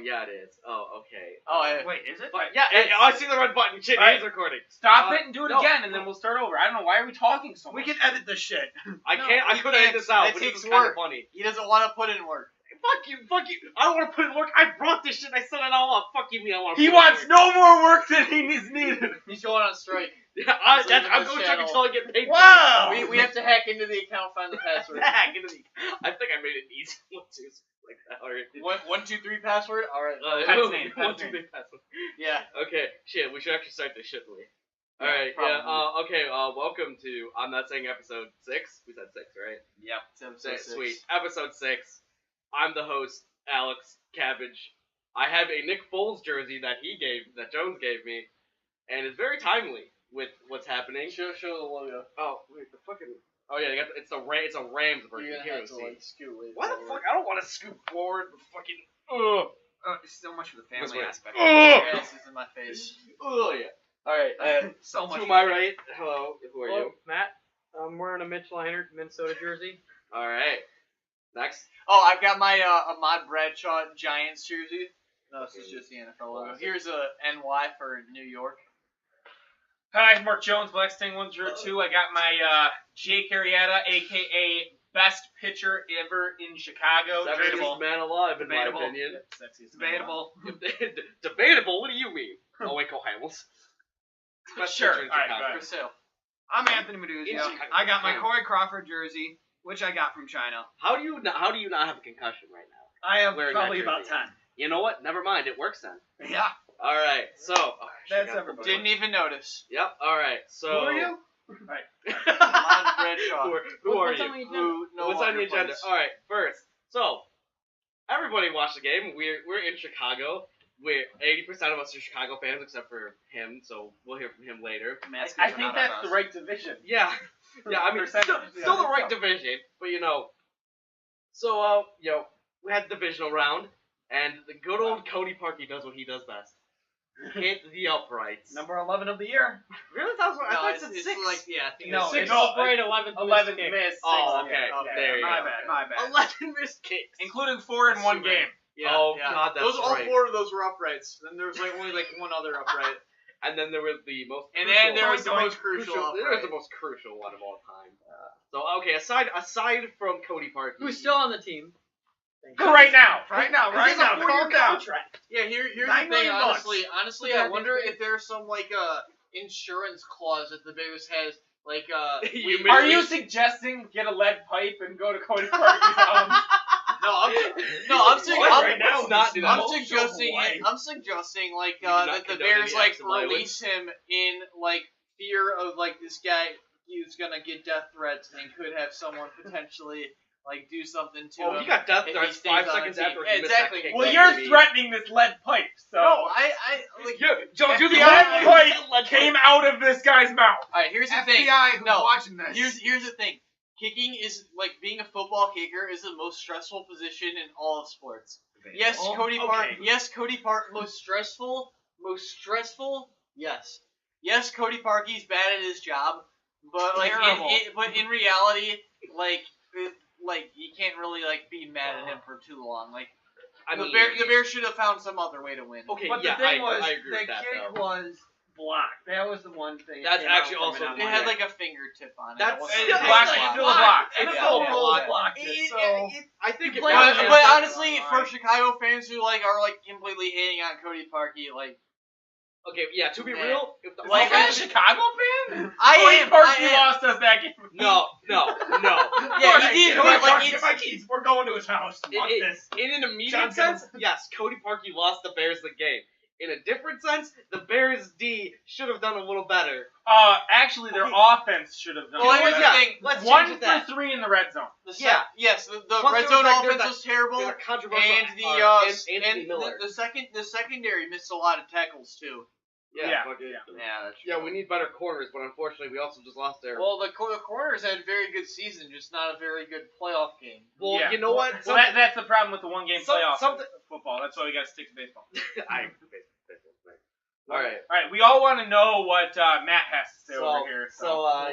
yeah, it is. Oh, okay. Wait, is it? Yeah, I see the red button. Shit, it is recording. Stop it and do it again, and then we'll start over. I don't know, why are we talking so much? We can edit this shit. I could edit this out, It but takes it's kind of work. funny. He doesn't want to put in work. Fuck you. I don't want to put in work. I brought this shit and I set it all up. Fuck you, me. I want to He wants no more work than he is needed. He's going on strike. Yeah, I'm going to until I get paid. Wow! We have to hack into the account, find the password. I think I made it easy. Like that already. 1, 2, 3 password? Alright. That's name. 1, 2, 3 password. Yeah. Okay, shit, we should actually start this, shouldn't we? Yeah, Alright, probably. okay, welcome to I'm Not Saying episode 6. We said 6, right? Yep. It's episode 6. Sweet. Episode 6. I'm the host, Alex Cabbage. I have a Nick Foles jersey that Jones gave me, and it's very timely with what's happening. Show the logo. Oh, wait, the fucking... Oh yeah, it's a Rams version. You're gonna have to, like, scoot way Why the forward. fuck? I don't want to scoot forward. Fucking. So much for the family This way. aspect. Your ass is in my face. Oh yeah. Alright, So much. To my right, hello. Who are you? Matt. I'm wearing a Mitch Leinart Minnesota jersey. All right. Next. Oh, I've got my Ahmad Bradshaw Giants jersey. No, this is just the NFL logo. Here's a NY for New York. Hi, Mark Jones, Black Sting 102. I got my Jake Arrieta, a.k.a. best pitcher ever in Chicago. Sexiest man alive, in Debatable. my opinion. Debatable. Debatable? What do you mean? Oh, wait, go Hamels. Best Sure. pitcher in All right, Chicago. go For sale. I'm Anthony Meduzio. In Chicago. I got my Corey Crawford jersey, which I got from China. How do you not have a concussion right now? I have Wearing probably that about jersey. 10. You know what? Never mind. It works then. Yeah. All right. So. That's everybody. Didn't even notice. Yep. All right. So. Who are you? Ahmad Bradshaw. Who are What's you? on the agenda? Who no What's on longer the agenda? plays. All right, first, so everybody watched the game. We're in Chicago. We're 80% of us are Chicago fans, except for him. So we'll hear from him later. I think that's the right division. Yeah. I mean, still the right division, but So we had the divisional round, and the good old Cody Parkey does what he does best. Hit the uprights. Number 11 of the year. Really? That was what I No, thought. it's, It said it's 6. like I think No, it's it's 6. Upright 11th 11 kick. missed. Oh, six. okay. There you go. My bad. 11 missed kicks. Including 4 in one game. Yeah, Oh, yeah. God, that's those all right. 4 of those were uprights. Then there was only one other upright. And then there was the most. And crucial then there was one. the most crucial There was the most crucial one of all time. So okay, aside from Cody Parkey, Who's still on the team? Right now. Right now. He has a 4-year Calm down. contract. Yeah, here's $9 the thing. million bucks. Honestly, I wonder if there's some insurance clause that the Bears has. Are you suggesting get a lead pipe and go to Cody Parkey's house? I'm suggesting that the condone Bears any acts of violence. release him in fear of this guy he's gonna get death threats and could have someone potentially do something to him. he got death if he threats stays 5 on the seconds team. after he missed Exactly. that kick. Well, That's you're what I mean. threatening this lead pipe, so. No, Don't do The the lead pipe came out of this guy's mouth. Alright, here's the thing. FBI who's No, watching this. Here's the thing. Kicking is being a football kicker is the most stressful position in all of sports. Yes, Cody Park. Most stressful. Yes, Cody Parkey's bad at his job, but Terrible. in reality, you can't really be mad at him for too long. The Bears should have found some other way to win. Okay, But yeah, the thing was, I agree the with that kick though. was blocked. That was the one thing. That's that came out actually from also- it on It Monday. had a fingertip on it. That's It wasn't still a blocked. block. Still a block. It's Yeah, still a yeah, block. yeah. blocked it, so I think it play was- with it. But Yeah. honestly, for Chicago fans who are completely hating on Cody Parkey, Okay, yeah. To be Man. real, if the Like, Are you a I- Chicago fan? I am. Parkey lost us that game. no. Yeah, he did. Get But my it's keys. We're going to his house. Fuck this. In an immediate John sense, yes, Cody Parkey lost the Bears the game. In a different sense, the Bears D should have done a little better. Actually, their offense should have done Well, it. here's the yeah, thing. let's One change for that. 3 in the red zone. Yes, the Plus red there zone was offense that- was terrible, There's a controversial and Anthony Miller. the secondary missed a lot of tackles too. Yeah. fuck it. Yeah, that's Yeah, we need better corners, but unfortunately, we also just lost their. Well, the corners had a very good season, just not a very good playoff game. Well, Yeah. you know what? Well, that's the problem with the one-game playoff something- football. That's why we got to stick to baseball. All right. All right, we all want to know what Matt has to say over here.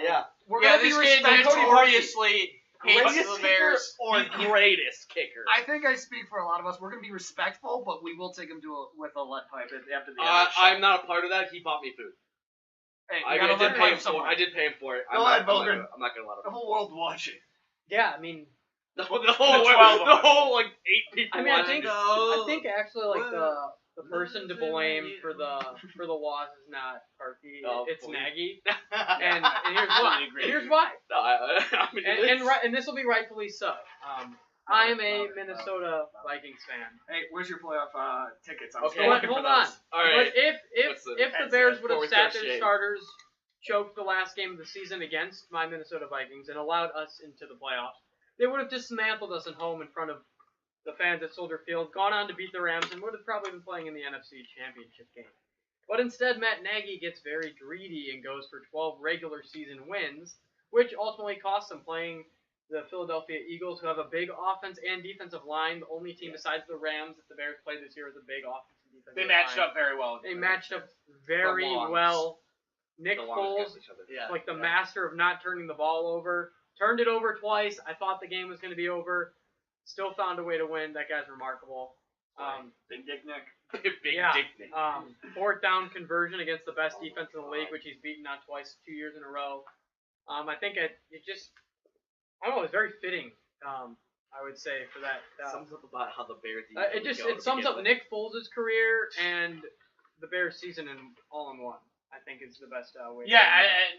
Yeah. We're Yeah, gonna be this kid respectful. notoriously hates Greatest the kicker Bears. or greatest kicker? I think I speak for a lot of us. We're gonna be respectful, but we will take him with a lead pipe after the end of the show. I'm not a part of that. He bought me food. Hey, I did pay him for it. I did pay him for it. Go ahead, Bogren. I'm not gonna let him. The whole world watching. Yeah, I mean, The whole like 8 people. I mean, I watching. think actually like the person to blame for the loss is not Parkey. It's please. Nagy. And here's why. No, I mean, And this will be rightfully so. I am a Minnesota Vikings fan. Hey, where's your playoff tickets? I'm Okay. still looking Hold for on. those. all right. But if the Bears would have sat their shade. starters, choked the last game of the season against my Minnesota Vikings, and allowed us into the playoffs, they would have dismantled us at home in front of the fans at Soldier Field, gone on to beat the Rams, and would have probably been playing in the NFC Championship game. But instead, Matt Nagy gets very greedy and goes for 12 regular season wins, which ultimately costs them playing the Philadelphia Eagles, who have a big offense and defensive line. The only team besides the Rams that the Bears played this year with a big offense and defensive line. They matched up very well. They matched up very Belongs. well. Nick Belongs Foles, against each other. like the master of not turning the ball over, turned it over twice. I thought the game was going to be over. Still found a way to win. That guy's remarkable. Big Dick Nick. Big Yeah. dick thing. Fourth down conversion against the best defense in the league, which he's beaten on twice, 2 years in a row. I think it just, I don't know, it's very fitting. I would say for that. Sums up about how the Bears. It sums up Nick Foles' career and the Bears' season in all in one. I think is the best way. Yeah,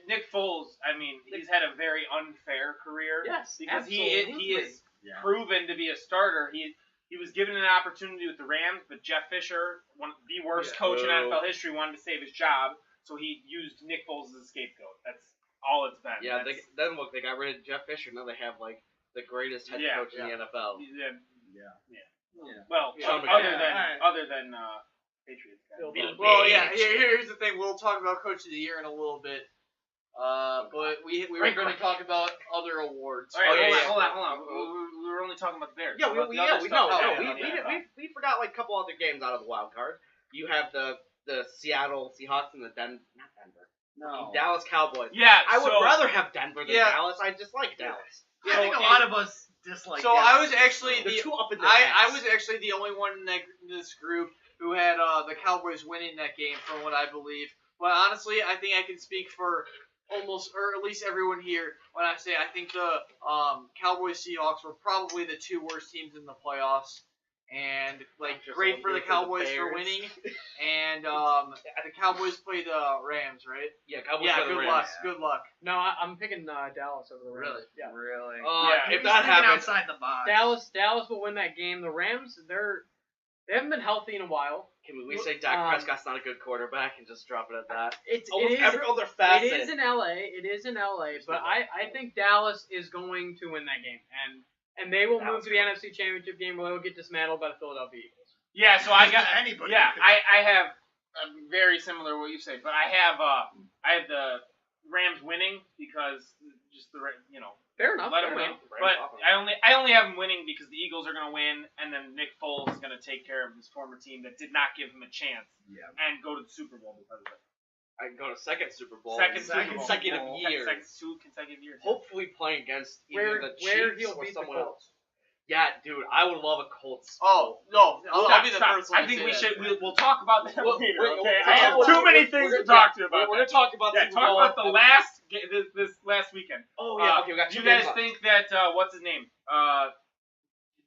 Nick Foles. I mean, he's had a very unfair career. Yes, because he absolutely. is proven to be a starter. He was given an opportunity with the Rams, but Jeff Fisher, the worst coach in NFL history, wanted to save his job, so he used Nick Foles as a scapegoat. That's all it's been. Yeah, then look, they got rid of Jeff Fisher. Now they have like the greatest head coach in the NFL. Well, Sean other than Patriots guys. Well, yeah. Here's the thing. We'll talk about Coach of the Year in a little bit. But we were going to talk about other awards. All right, Oh, hold on. We were only talking about the Bears. Yeah, we forgot like a couple other games out of the wild card. You have the Seattle Seahawks and the Dallas Cowboys. Yeah, I would rather have Denver than Dallas. I just like Dallas. Yeah, I think a lot of us dislike. So Dallas. I was actually They're too up in the I was actually the only one in this group who had the Cowboys winning that game, from what I believe. But honestly, I think I can speak for almost, or at least everyone here, when I say I think the Cowboys Seahawks were probably the two worst teams in the playoffs. And great for the Cowboys for winning. And the Cowboys play the Rams, right? Yeah, Cowboys Yeah, play the good Rams. luck. Good luck. No, I'm picking Dallas over the Rams. Really? Yeah. Really? If that happens, outside the box. Dallas will win that game. The Rams, they haven't been healthy in a while. can we say Dak Prescott's not a good quarterback and just drop it at that? Every other facet. It is in LA, but I think Dallas is going to win that game, and they will move to the NFC Championship game where they will get dismantled by the Philadelphia Eagles. Yeah, so I got anybody. Yeah, I have very similar to what you said, but I have the Rams winning because just Fair enough. let them win. But I only have them winning because the Eagles are going to win, and then Nick Foles is going to take care of his former team that did not give him a chance and go to the Super Bowl because of it. I can go to second Super Bowl. Second Super Bowl. consecutive years. Two consecutive years. Hopefully playing against either the where Chiefs he'll or beat someone the Colts. else. Yeah, dude, I would love a Colts. Oh, no. I'll be the Stop. first one I think to we say should. that. We'll talk about that Well, later. wait, Okay, well, I have well, too many we're things to gonna- talk to you about. We're going to talk about Yeah, Super talk Bowl about the last this last weekend. Oh yeah, okay, we got Do two you guys games think that what's his name?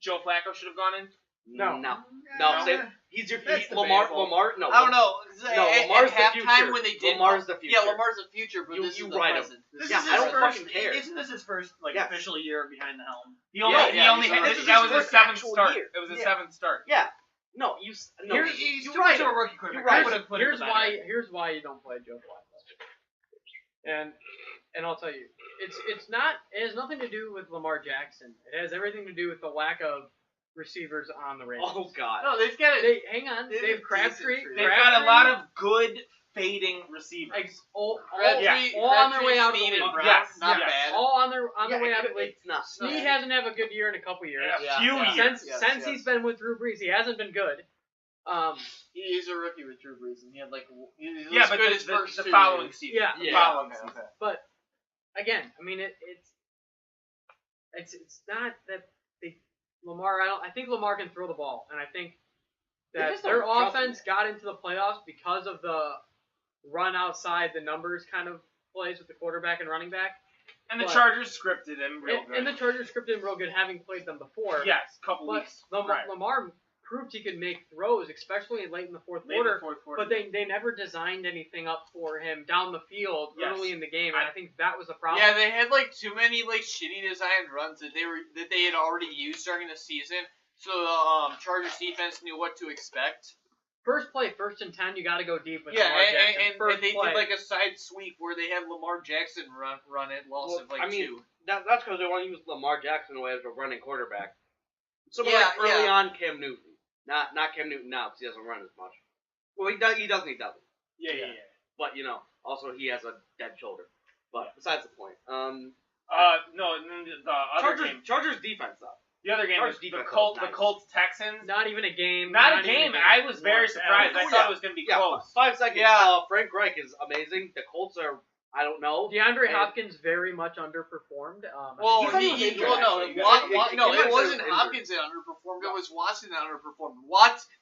Joe Flacco should have gone in? No. No. No. He's your That's Lamar. debatable. No. I don't know. No, at Lamar's the halftime future. when they did Lamar's the future. Yeah, Lamar's the future, but this You is the ride him. present. This Yeah, is I his don't first, fucking care. Isn't this his first Yes. official year behind the helm? He only Yeah, had this is that his was his first seventh actual start. year. It was his Yeah. seventh start. Yeah. No, He's you too right. much of a rookie quarterback. You're right. I would have put him Here's behind why. him. Here's why you don't play Joe Flacco. And I'll tell you, it's not. It has nothing to do with Lamar Jackson. It has everything to do with the lack of receivers on the Ravens. Oh God. No, they've got it. Hang on. They They've have Crabtree. decent They've got a lot of good fading receivers. All Crabtree, on their way out of the Snead, league. and Brown, Yes, not yes. bad. All on their way out of the league. It's not. Snead hasn't had a good year in a couple years. A few years. Since he's been with Drew Brees, he hasn't been good. He's a rookie with Drew Brees, and he had he Yeah, was but good his the first the 2 following years. season. Yeah. The Yeah. following Okay. season. Again, I mean, it's It's not that Lamar. I think Lamar can throw the ball, and I think They that just their don't trust offense him. got into the playoffs because of the run outside the numbers kind of plays with the quarterback and running back. And the But- Chargers scripted him real good. And the Chargers scripted him real good, having played them before. Yes, couple But weeks. Right. Lamar proved he could make throws, especially late in the fourth Late in the quarter. fourth quarter. But they never designed anything up for him down the field Yes. early in the game, and I think that was the problem. Yeah, they had like too many like shitty designed runs that they had already used during the season, so the Chargers defense knew what to expect. First play, 1st and 10, you got to go deep with Yeah, Lamar Jackson. and First they play. did like a side sweep where they had Lamar Jackson run it, loss of like I mean, 2. that's because they want to use Lamar Jackson away as a running quarterback. So Yeah, like early yeah. on Cam Newton, not Cam Newton now because he doesn't run as much. Well, he doesn't. Yeah. But also he has a dead shoulder. But besides the point, No, and then the other game. Chargers defense though. The other game was Chargers the defense Colts. was The nice. Colts Texans. Not even a game. Not a even game. I was very surprised. I thought it was going to be close. 5 seconds. Yeah. Frank Reich is amazing. The Colts are, I don't know. DeAndre And- Hopkins very much underperformed. Well, He's he injured, well, actually. no, He it wasn't injured. Hopkins that underperformed. It was Watson that underperformed.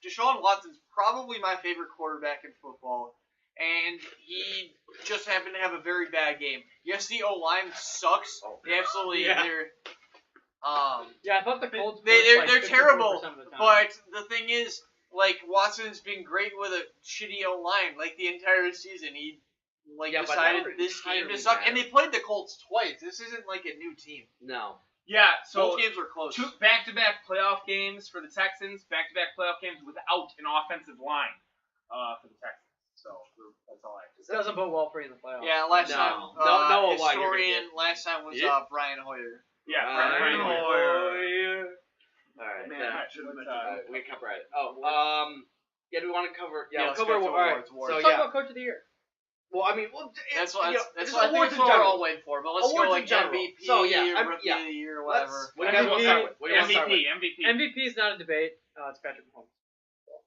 Deshaun Watson's probably my favorite quarterback in football, and he just happened to have a very bad game. Yes, the O line sucks. They absolutely Yeah. Yeah, I thought the Colts. they're blitzed, like, terrible. 54% of the time. But the thing is, like Watson's been great with a shitty O line, like the entire season. He Yeah, but decided that this game to entirely suck, and matters. they played the Colts twice. This isn't like a new team. No. Yeah, so Both games were close. two back-to-back playoff games for the Texans. Back-to-back playoff games without an offensive line for the Texans. So that's all I have to This say. doesn't bode well for you in the playoffs. Yeah, last No. time. No, no, why you're historian gonna last time was Yeah. Brian Hoyer. Yeah, Brian Hoyer. Alright, Man, then. I should've mentioned Alright, that. we can cover it. Yeah, do we want to cover? Yeah, let's we'll cover. get to Alright, awards. so Let's talk yeah. about Coach of the Year. Well, I mean, That's it's, what you know, that's it's what I think awards that's in what we're general. all waiting for. But let's Awards go in like general. MVP, So, yeah, Rookie yeah. of the Year, Let's- whatever. what do you guys want to start with? What do you want to start with? MVP. MVP is not a debate. It's Patrick Mahomes.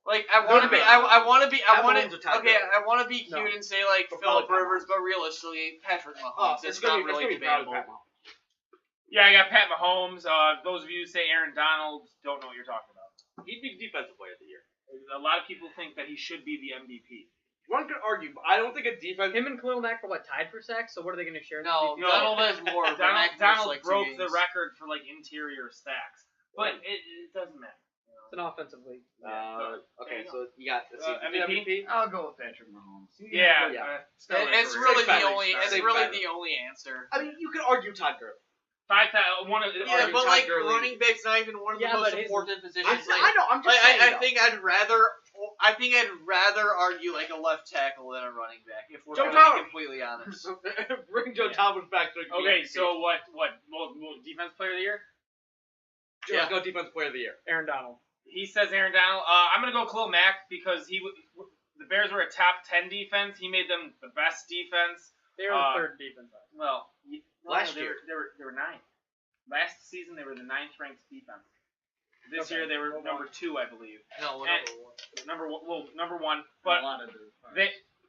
Like I No want to be, debate. I want to be, I Pat want Mahomes or to. Todd Okay, Gurley? I want to be cute No. and say like But Philip probably Pat Rivers, Mahomes. but realistically, Patrick Oh, Mahomes. it's It's gonna not be really probably debatable. Pat Mahomes. Yeah, I got Pat Mahomes. Those of you who say Aaron Donald don't know what you're talking about. He'd be defensive player of the year. A lot of people think that he should be the MVP. One could argue, but I don't think a defense. Him and Khalil Mack for tied for sacks. So what are they going to share? in the No, MVP? Donald has more. but Mac missed, Donald like, 2 broke games. the record for interior sacks, but it doesn't matter. It's an offensive league. Okay, so you got MVP? I'll go with Patrick Mahomes. Yeah, Yeah. It's really Safe bet. the only. It's Safe really bet. the only answer. I mean, you could argue Todd Gurley. 5,000. One of Yeah, Argue but Todd like Gurley. running back's not even one of the Yeah, most but his- important positions. I know. I'm just saying. I though. think I'd rather argue like a left tackle than a running back. If we're Joe going to Thomas. be completely honest. Bring Joe Thomas back to the Okay, MVP. so what? Defense player of the year? Sure, let's go defense player of the year. Aaron Donald. He says Aaron Donald. I'm gonna go Khalil Mack because the Bears were a top 10 defense. He made them the best defense. They were the third defense. Well, Last they year. were 9th. Last season they were the 9th ranked defense. This year they were number 2, I believe. No, And- Number one. But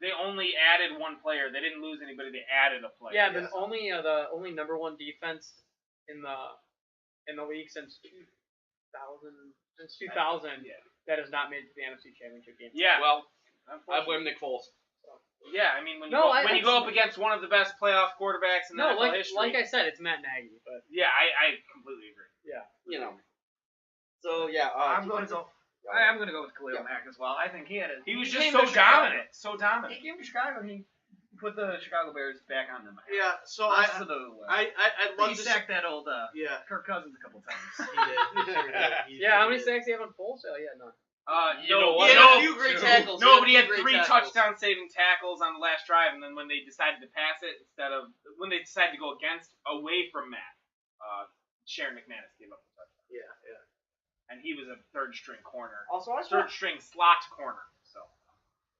they only added one player. They didn't lose anybody. They added a player. Yeah, the only number one defense in the league since 2000 Yeah. that has not made it to the NFC Championship game. Yeah. Well, I Unfortunately. blame Nick Foles. Yeah, I mean when you No, when you go up against one of the best playoff quarterbacks in No, NFL like history. I said, it's Matt Nagy, but Yeah, I completely agree. You know. So yeah, I'm going to go. I'm going to go with Khalil Yeah. Mack as well. I think he had it. He was came just to so Chicago. dominant. So dominant. He came to Chicago and he put the Chicago Bears back on them. Yeah, so I'd I'd love love he to. sacked that old Yeah, Kirk Cousins a couple times. he did. yeah. How many sacks do you have on Foles? Oh yeah, none. You know He what? had a few great tackles. No, but he had Great 3 tackles. touchdown-saving tackles on the last drive, and then when they decided to pass it when they decided to go away from Matt, Sharon McManus gave up the touchdown, Yeah. and he was a third-string corner, Also, I saw. third-string slot corner. So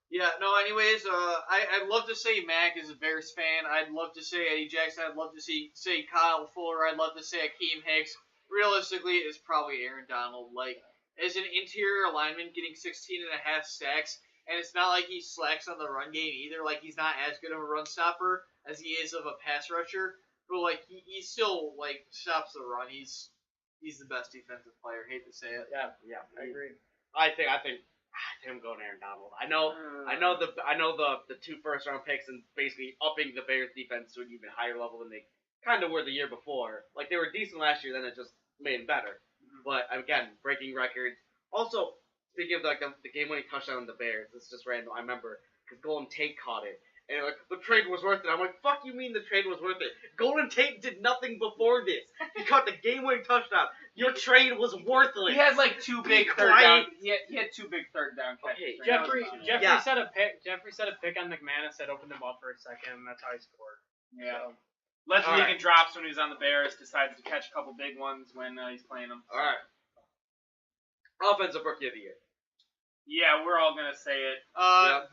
Yeah, no, anyways, I'd love to say Mac is a Bears fan. I'd love to say Eddie Jackson. I'd love to say Kyle Fuller. I'd love to say Akeem Hicks. Realistically, it's probably Aaron Donald. Like, as an interior lineman getting 16.5 sacks, and it's not like he slacks on the run game either. Like, he's not as good of a run stopper as he is of a pass rusher. but like he still like stops the run. He's the best defensive player. Hate to say it. Yeah, I agree. I think I'm going Aaron Donald. I know the 2 first-round picks and basically upping the Bears defense to an even higher level than they kind of were the year before. Like, they were decent last year, then it just made them better. But again, breaking records. Also, speaking of like the game-winning touchdown on the Bears, this is just random. I remember because Golden Tate caught it. And like, the trade was worth it. I'm like, fuck you mean the trade was worth it? Golden Tate did nothing before this. He caught the game-winning touchdown. Your trade was worthless. He had like 2 big third down. He had 2 big third down catches. Okay, Jeffrey Yeah. set a pick on McManus that opened him up for a second, and that's how he scored. Yeah. So, Left All league right. and drops when he was on the Bears. Decides to catch a couple big ones when he's playing them. All right. Offensive Rookie of the Year. Yeah, we're all gonna say it.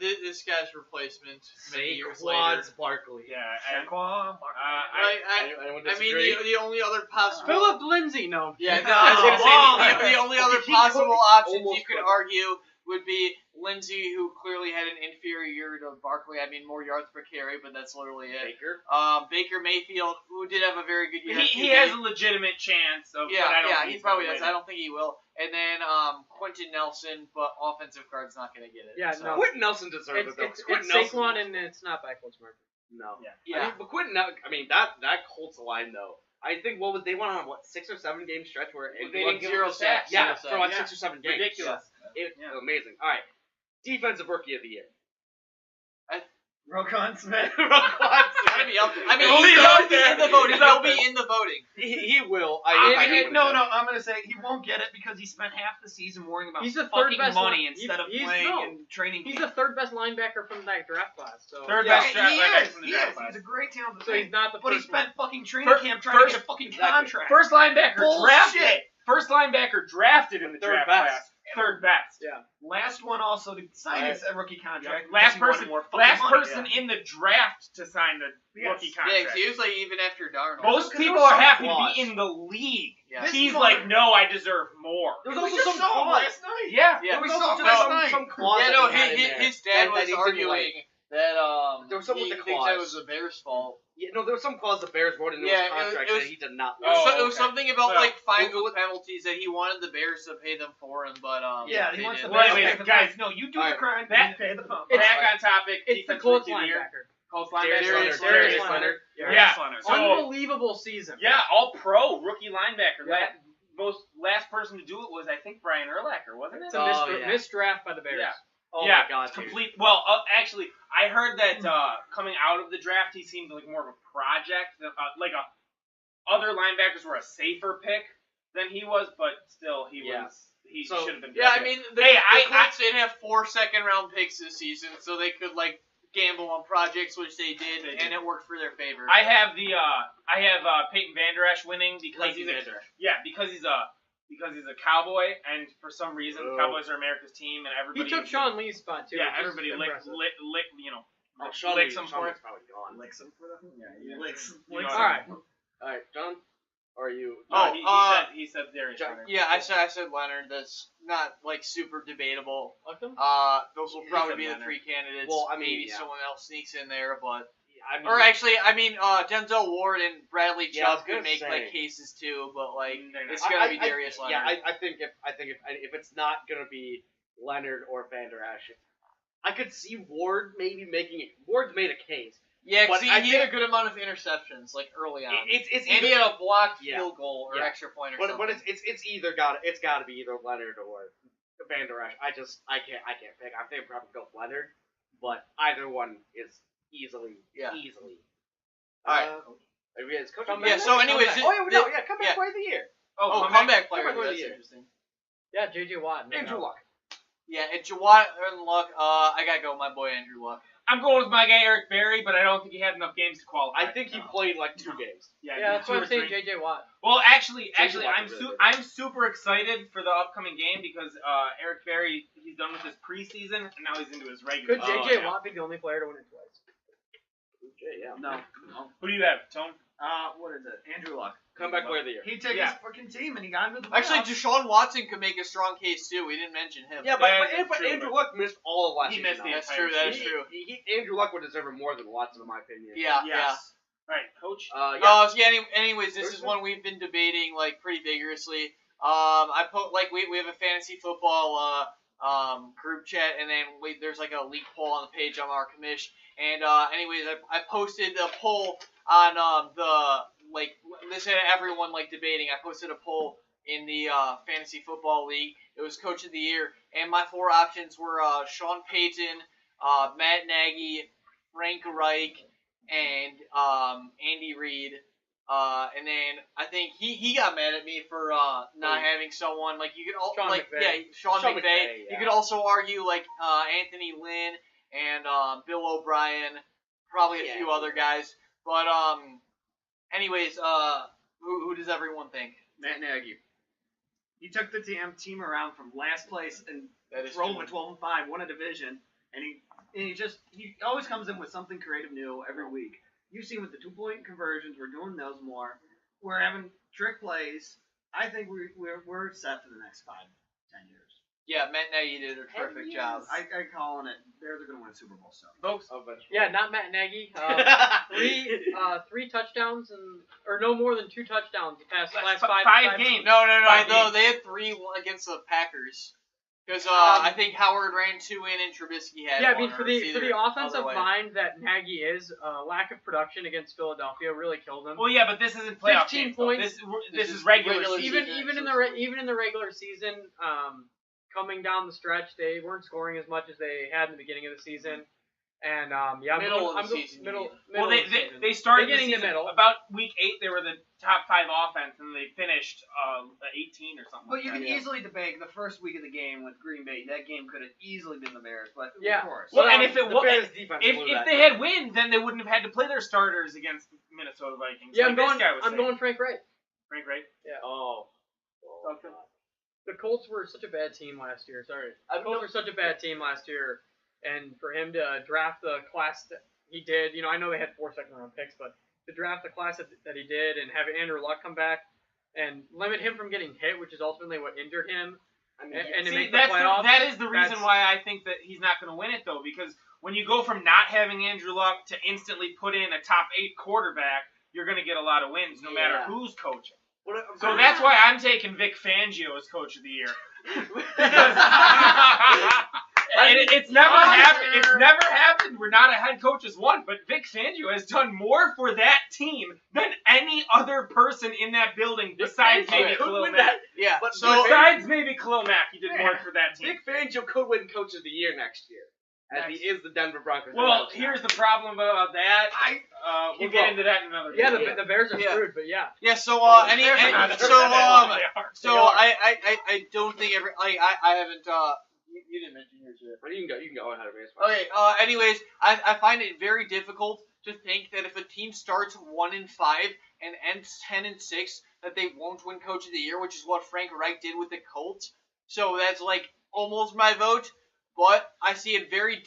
This guy's replacement many years later. Saquon Barkley. Yeah. Anyone I mean, disagree? the only other possible. Philip Lindsay, no. Yeah, no, No, I was gonna say, wow. the only other He possible options almost you could got it. argue would be Lindsey, who clearly had an inferior year to Barkley. I mean, more yards per carry, but that's literally it. Baker. Baker Mayfield, who did have a very good year. He has a legitimate chance of. Yeah, but I don't think he he's probably gonna does. win. I don't think he will. And then Quentin Nelson, but offensive guard's not going to get it. Yeah, so. no. Quentin Nelson deserved it though. It's Quentin Nelson. Saquon, and it's not backwards market. No. Yeah. Yeah. I mean, but Quentin. I mean that Colts line though. I think they went on 6 or 7 game stretch where They they didn't didn't give zero him a sack. sacks. Yeah, Zero for like sacks. 6 or 7 games. Ridiculous. It's amazing. All right. Defensive Rookie of the Year. Roquan Smith. Gotta be up. I mean, He'll be he'll up be there. in the voting. He's He'll up be there. in the voting. He will. No, I'm gonna say he won't get it because he spent half the season worrying about He's the third fucking best money line- instead of he's- playing no. and training. He's camp. the third best linebacker from that draft class. So Third Yeah, best draft he linebacker is. from the He draft is. class. He's a great talent. So he's not the But he first one. spent fucking training camp trying to get a fucking contract. First linebacker Bullshit. drafted. First linebacker drafted in the Third draft best. class. Third best. Yeah. Last one also to sign his rookie contract. Last because he wanted person. more fucking Last money. person in the draft to sign the rookie Yeah, contract. 'cause he was like even after Darnold. Most Because people there was are some happy clause. to be in the league. Yeah. This He's mother- like, no, I deserve more. There We was just also some saw him clause. last night. Yeah. Yeah. We There was saw also him last night. some clause. Yeah, that no, he had in there his dad that was he didn't arguing like. that There was something he with the thinks that clause. was the Bears' fault. Yeah, no, there was some clause the Bears wrote into Yeah, his contract it was- that he did not It was, like. Oh, it was okay. something about Well, like fines with penalties that he wanted the Bears to pay them for him, but Yeah, they he wants the didn't. Well, Bears to anyways, pay the guys, fines. No, you do all the right. crime, That- you pay the pump. Back on topic. It's the defensive Colts rookie of the year. linebacker. Colts Darius linebacker. Leonard. Darius Leonard. Leonard. Yeah. So, Unbelievable season. yeah, all pro rookie linebacker. Yeah. Last person to do it was I think Brian Urlacher, wasn't it? It's a Oh, missed draft by the Bears. Yeah. Oh yeah, my god, dude. complete. Well, actually, I heard that coming out of the draft, he seemed like more of a project. Like other linebackers were a safer pick than he was, but still, he Yeah. was. He So- should have been. Yeah, I drafted. mean, the Hey, Colts did have 4 second-round picks this season, so they could like gamble on projects, which they did, They and did. it worked for their favor. I have Peyton Vander Esch winning because he's because he's a Cowboy, and for some reason, Oh. Cowboys are America's team, and everybody. He took Sean Lee's spot too. Yeah, which is everybody impressive. Oh, Sean licks Lee- him Sean for Lee's it. probably gone. Licks him for them. Yeah, Licks. You know, All right. All right, John, or are you? He said Darius John- Leonard. Yeah, I said Leonard. That's not like super debatable. Like them? Those will He probably said be the Leonard. 3 candidates. Well, I mean, maybe yeah. someone else sneaks in there, but I mean, or actually, Denzel Ward and Bradley Yeah, I was Chubb gonna could make say. like cases too, but like They're not. it's gonna be Darius Yeah, Leonard. I think if it's not gonna be Leonard or Vander Esch, I could see Ward maybe making it. Ward's made a case. Yeah, but because I he had think- a good amount of interceptions like early on. It's and he either, had a blocked Yeah. field goal or Yeah. extra point or but something. it's either got to be either Leonard or Vander Esch. I can't pick. I think I'd probably go with Leonard, but either one is easily. All right. Is Coach Comeback Yeah, so anyways, Oh yeah, no, yeah, comeback yeah. player of the year. Oh, comeback player. Comeback player of That's the year. interesting. Yeah, JJ Watt. no Andrew doubt. Luck. Yeah, and Jawad and Luck. I gotta go with my boy Andrew Luck. I'm going with my guy Eric Berry, but I don't think he had enough games to qualify. I think he played like 2 games. Yeah, that's why I'm saying JJ. JJ Watt. Well, actually, Watt's really good. I'm super excited for the upcoming game because Eric Berry, he's done with his preseason and now he's into his regular. Could season. JJ Watt be the only player to win it twice? Yeah. No. Who do you have, Tone? What is it? Andrew Luck. Comeback player of the year. He took Yeah. his fucking team and he got into the Actually, playoffs. Deshaun Watson could make a strong case too. We didn't mention him. Yeah, Yeah, but true, Andrew but- Luck missed all of last He season. missed the though. That's true. That is He- true. Andrew Luck would deserve it more than Watson, in my opinion. Yeah, Yes. Right, Coach. Anyways, this is one we've been debating like pretty vigorously. I put like we have a fantasy football group chat, and then there's like a leak poll on the page on our commish. And anyways, I posted a poll on this had everyone like debating. I posted a poll in the fantasy football league. It was Coach of the Year, and my 4 options were Sean Payton, Matt Nagy, Frank Reich, and Andy Reid. And then I think he got mad at me for not having someone like you could Sean McVay. Yeah. You could also argue like Anthony Lynn and Bill O'Brien, probably a few other guys. But anyways, who does everyone think? Matt Nagy. He took the team around from last place and drove a 12-5, won a division, and he always comes in with something creative new every week. You've seen with the 2-point conversions, we're doing those more. We're having trick plays. I think we're set for the next 5, 10 years. Yeah, Matt Nagy did a terrific job. I'm calling it. They're going to win a Super Bowl. So, folks. Yeah, not Matt Nagy. 3 touchdowns or no more than 2 touchdowns the past last 5 games. No, they had 3 against the Packers. Because I think Howard ran 2 in and Trubisky had 1. Yeah, I mean for the offensive mind that Nagy is, lack of production against Philadelphia really killed him. Well, yeah, but this isn't playoff 15 games, points. This is regular season. Even in the regular season, coming down the stretch, they weren't scoring as much as they had in the beginning of the season. And middle of the season. Well, they started the season, middle. About week 8. They were the top 5 offense, and they finished 18 or something. But you can easily debate the first week of the game with Green Bay. That game could have easily been the Bears, but of course. Well, and if if they had wins, then they wouldn't have had to play their starters against Minnesota Vikings. Yeah, like I'm going Frank Reich. Frank Reich. Yeah. Oh. The Colts were such a bad team last year. The Colts were such a bad team last year. And for him to draft the class that he did, I know they had 4 second-round picks, but to draft the class that he did and have Andrew Luck come back and limit him from getting hit, which is ultimately what injured him, and to make the playoffs. That is the reason why I think that he's not going to win it, though, because when you go from not having Andrew Luck to instantly put in a top 8 quarterback, you're going to get a lot of wins no matter who's coaching. So that's why I'm taking Vic Fangio as Coach of the Year. And it's never happened. It's never happened where not a head coach has won, but Vic Fangio has done more for that team than any other person in that building besides maybe Khalil Mack. Yeah. Besides maybe Khalil Mack, he did more for that team. Vic Fangio could win Coach of the Year next year, as he is the Denver Broncos. Well, here's the problem about that. We'll get into that in another video. Yeah, the Bears are screwed, but yeah. Yeah. So I don't think I haven't. You didn't mention yours yet. You can go ahead of me. Okay. Anyways, I find it very difficult to think that if a team starts 1-5 and ends 10-6, that they won't win Coach of the Year, which is what Frank Reich did with the Colts. So that's like almost my vote. But I see it very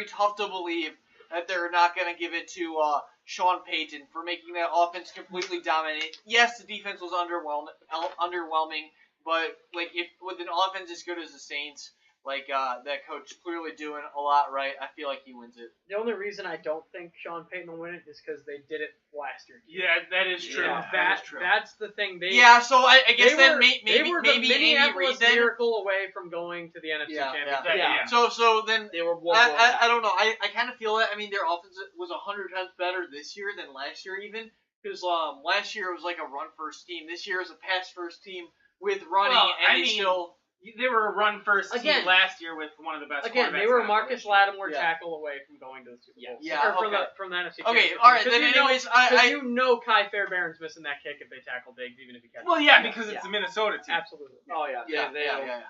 tough to believe that they're not going to give it to Sean Payton for making that offense completely dominant. Yes, the defense was underwhelming. But like if with an offense as good as the Saints, that coach clearly doing a lot right, I feel like he wins it. The only reason I don't think Sean Payton will win it is because they did it last year. Yeah, that is true. Yeah, that is true. That's the thing. So I guess maybe they were the Andy Reid Minneapolis then. Miracle away from going to the NFC Championship. Yeah. So then they were one. I don't know. I kind of feel that. I mean, their offense was 100 times better this year than last year, even because last year it was like a run first team. This year is a pass first team. With running, they were a run-first team last year with one of the best quarterbacks. They were Marcus Lattimore tackle away from going to the Super Bowl. From the NFC Championship. Okay, all right. Then anyways, Kai Fairbairn's missing that kick if they tackle Diggs, even if he catches. Well, yeah, because it's a Minnesota team. Absolutely. Oh yeah.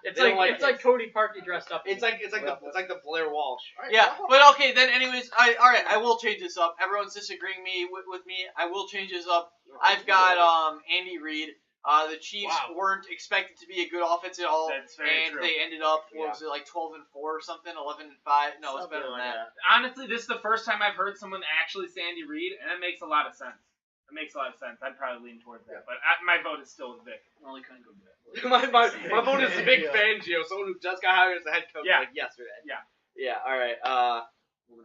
It's like Cody Parkey dressed up. It's like the Blair Walsh. Right, but okay. Then anyways, I will change this up. Everyone's disagreeing with me. I will change this up. I've got Andy Reid. The Chiefs weren't expected to be a good offense at all, and they ended up, was it like 12-4 or something, 11-5? No, it's better than that. Honestly, this is the first time I've heard someone actually say Andy Reid, and it makes a lot of sense. I'd probably lean towards that, but my vote is still with Vic. Only couldn't go Vic. my vote is Vic Fangio, someone who just got hired as the head coach yesterday. Yeah. Yeah. All right.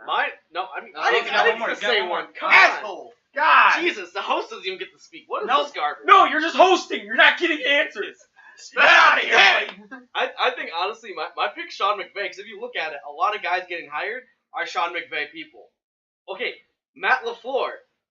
Mine? No, I mean, No, I get didn't one get to more, say get one one. more. Come on. Asshole. God. Jesus, the host doesn't even get to speak. What is Nope. this garbage? No, you're just hosting. You're not getting answers. Get out of here, buddy. I think, honestly, my pick's Sean McVay, because if you look at it, a lot of guys getting hired are Sean McVay people. Okay, Matt LaFleur,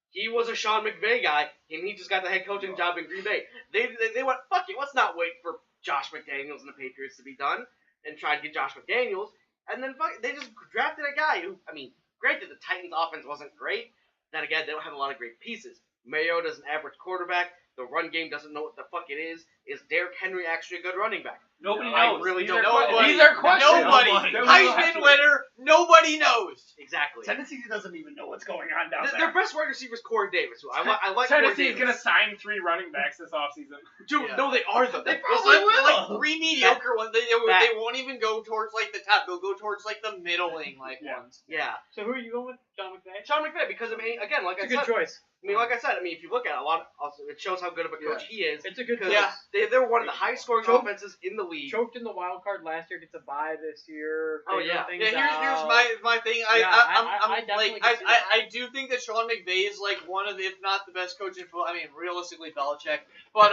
he was a Sean McVay guy, and he just got the head coaching job in Green Bay. They went, fuck it, let's not wait for Josh McDaniels and the Patriots to be done, and try to get Josh McDaniels, and then they just drafted a guy who, I mean, granted, the Titans' offense wasn't great. Then again, they don't have a lot of great pieces. Mariota's an average quarterback. The run game doesn't know what the fuck it is. Is Derrick Henry actually a good running back? Nobody I knows. really These don't are know. These are questions. Nobody. Nobody. Heisman winner. Nobody knows. Exactly. Tennessee doesn't even know what's going on down Their there. best wide receiver is Corey Davis. Who I like. Tennessee's Corey gonna Davis. sign 3 running backs this offseason. Dude, Yeah. no, they are though. They They probably will. Like 3 mediocre ones. They That- won't even go towards like the top. They'll go towards like the middling Yeah. ones. Yeah, So who are you going with? Sean McVay? Sean McVay, because I mean, again, like It's I a good said, choice. like I said, if you look at it, also it shows how good of a coach he is. It's a good choice. Because they're one of the highest scoring Choke- offenses in the league. Choked in the wild card last year, gets a bye this year. Oh, figuring yeah. things Yeah, here's out. my thing. Yeah, I'm I definitely like can see that. I do think that Sean McVay is like one of the, if not the best coach in football. I mean, realistically, Belichick. But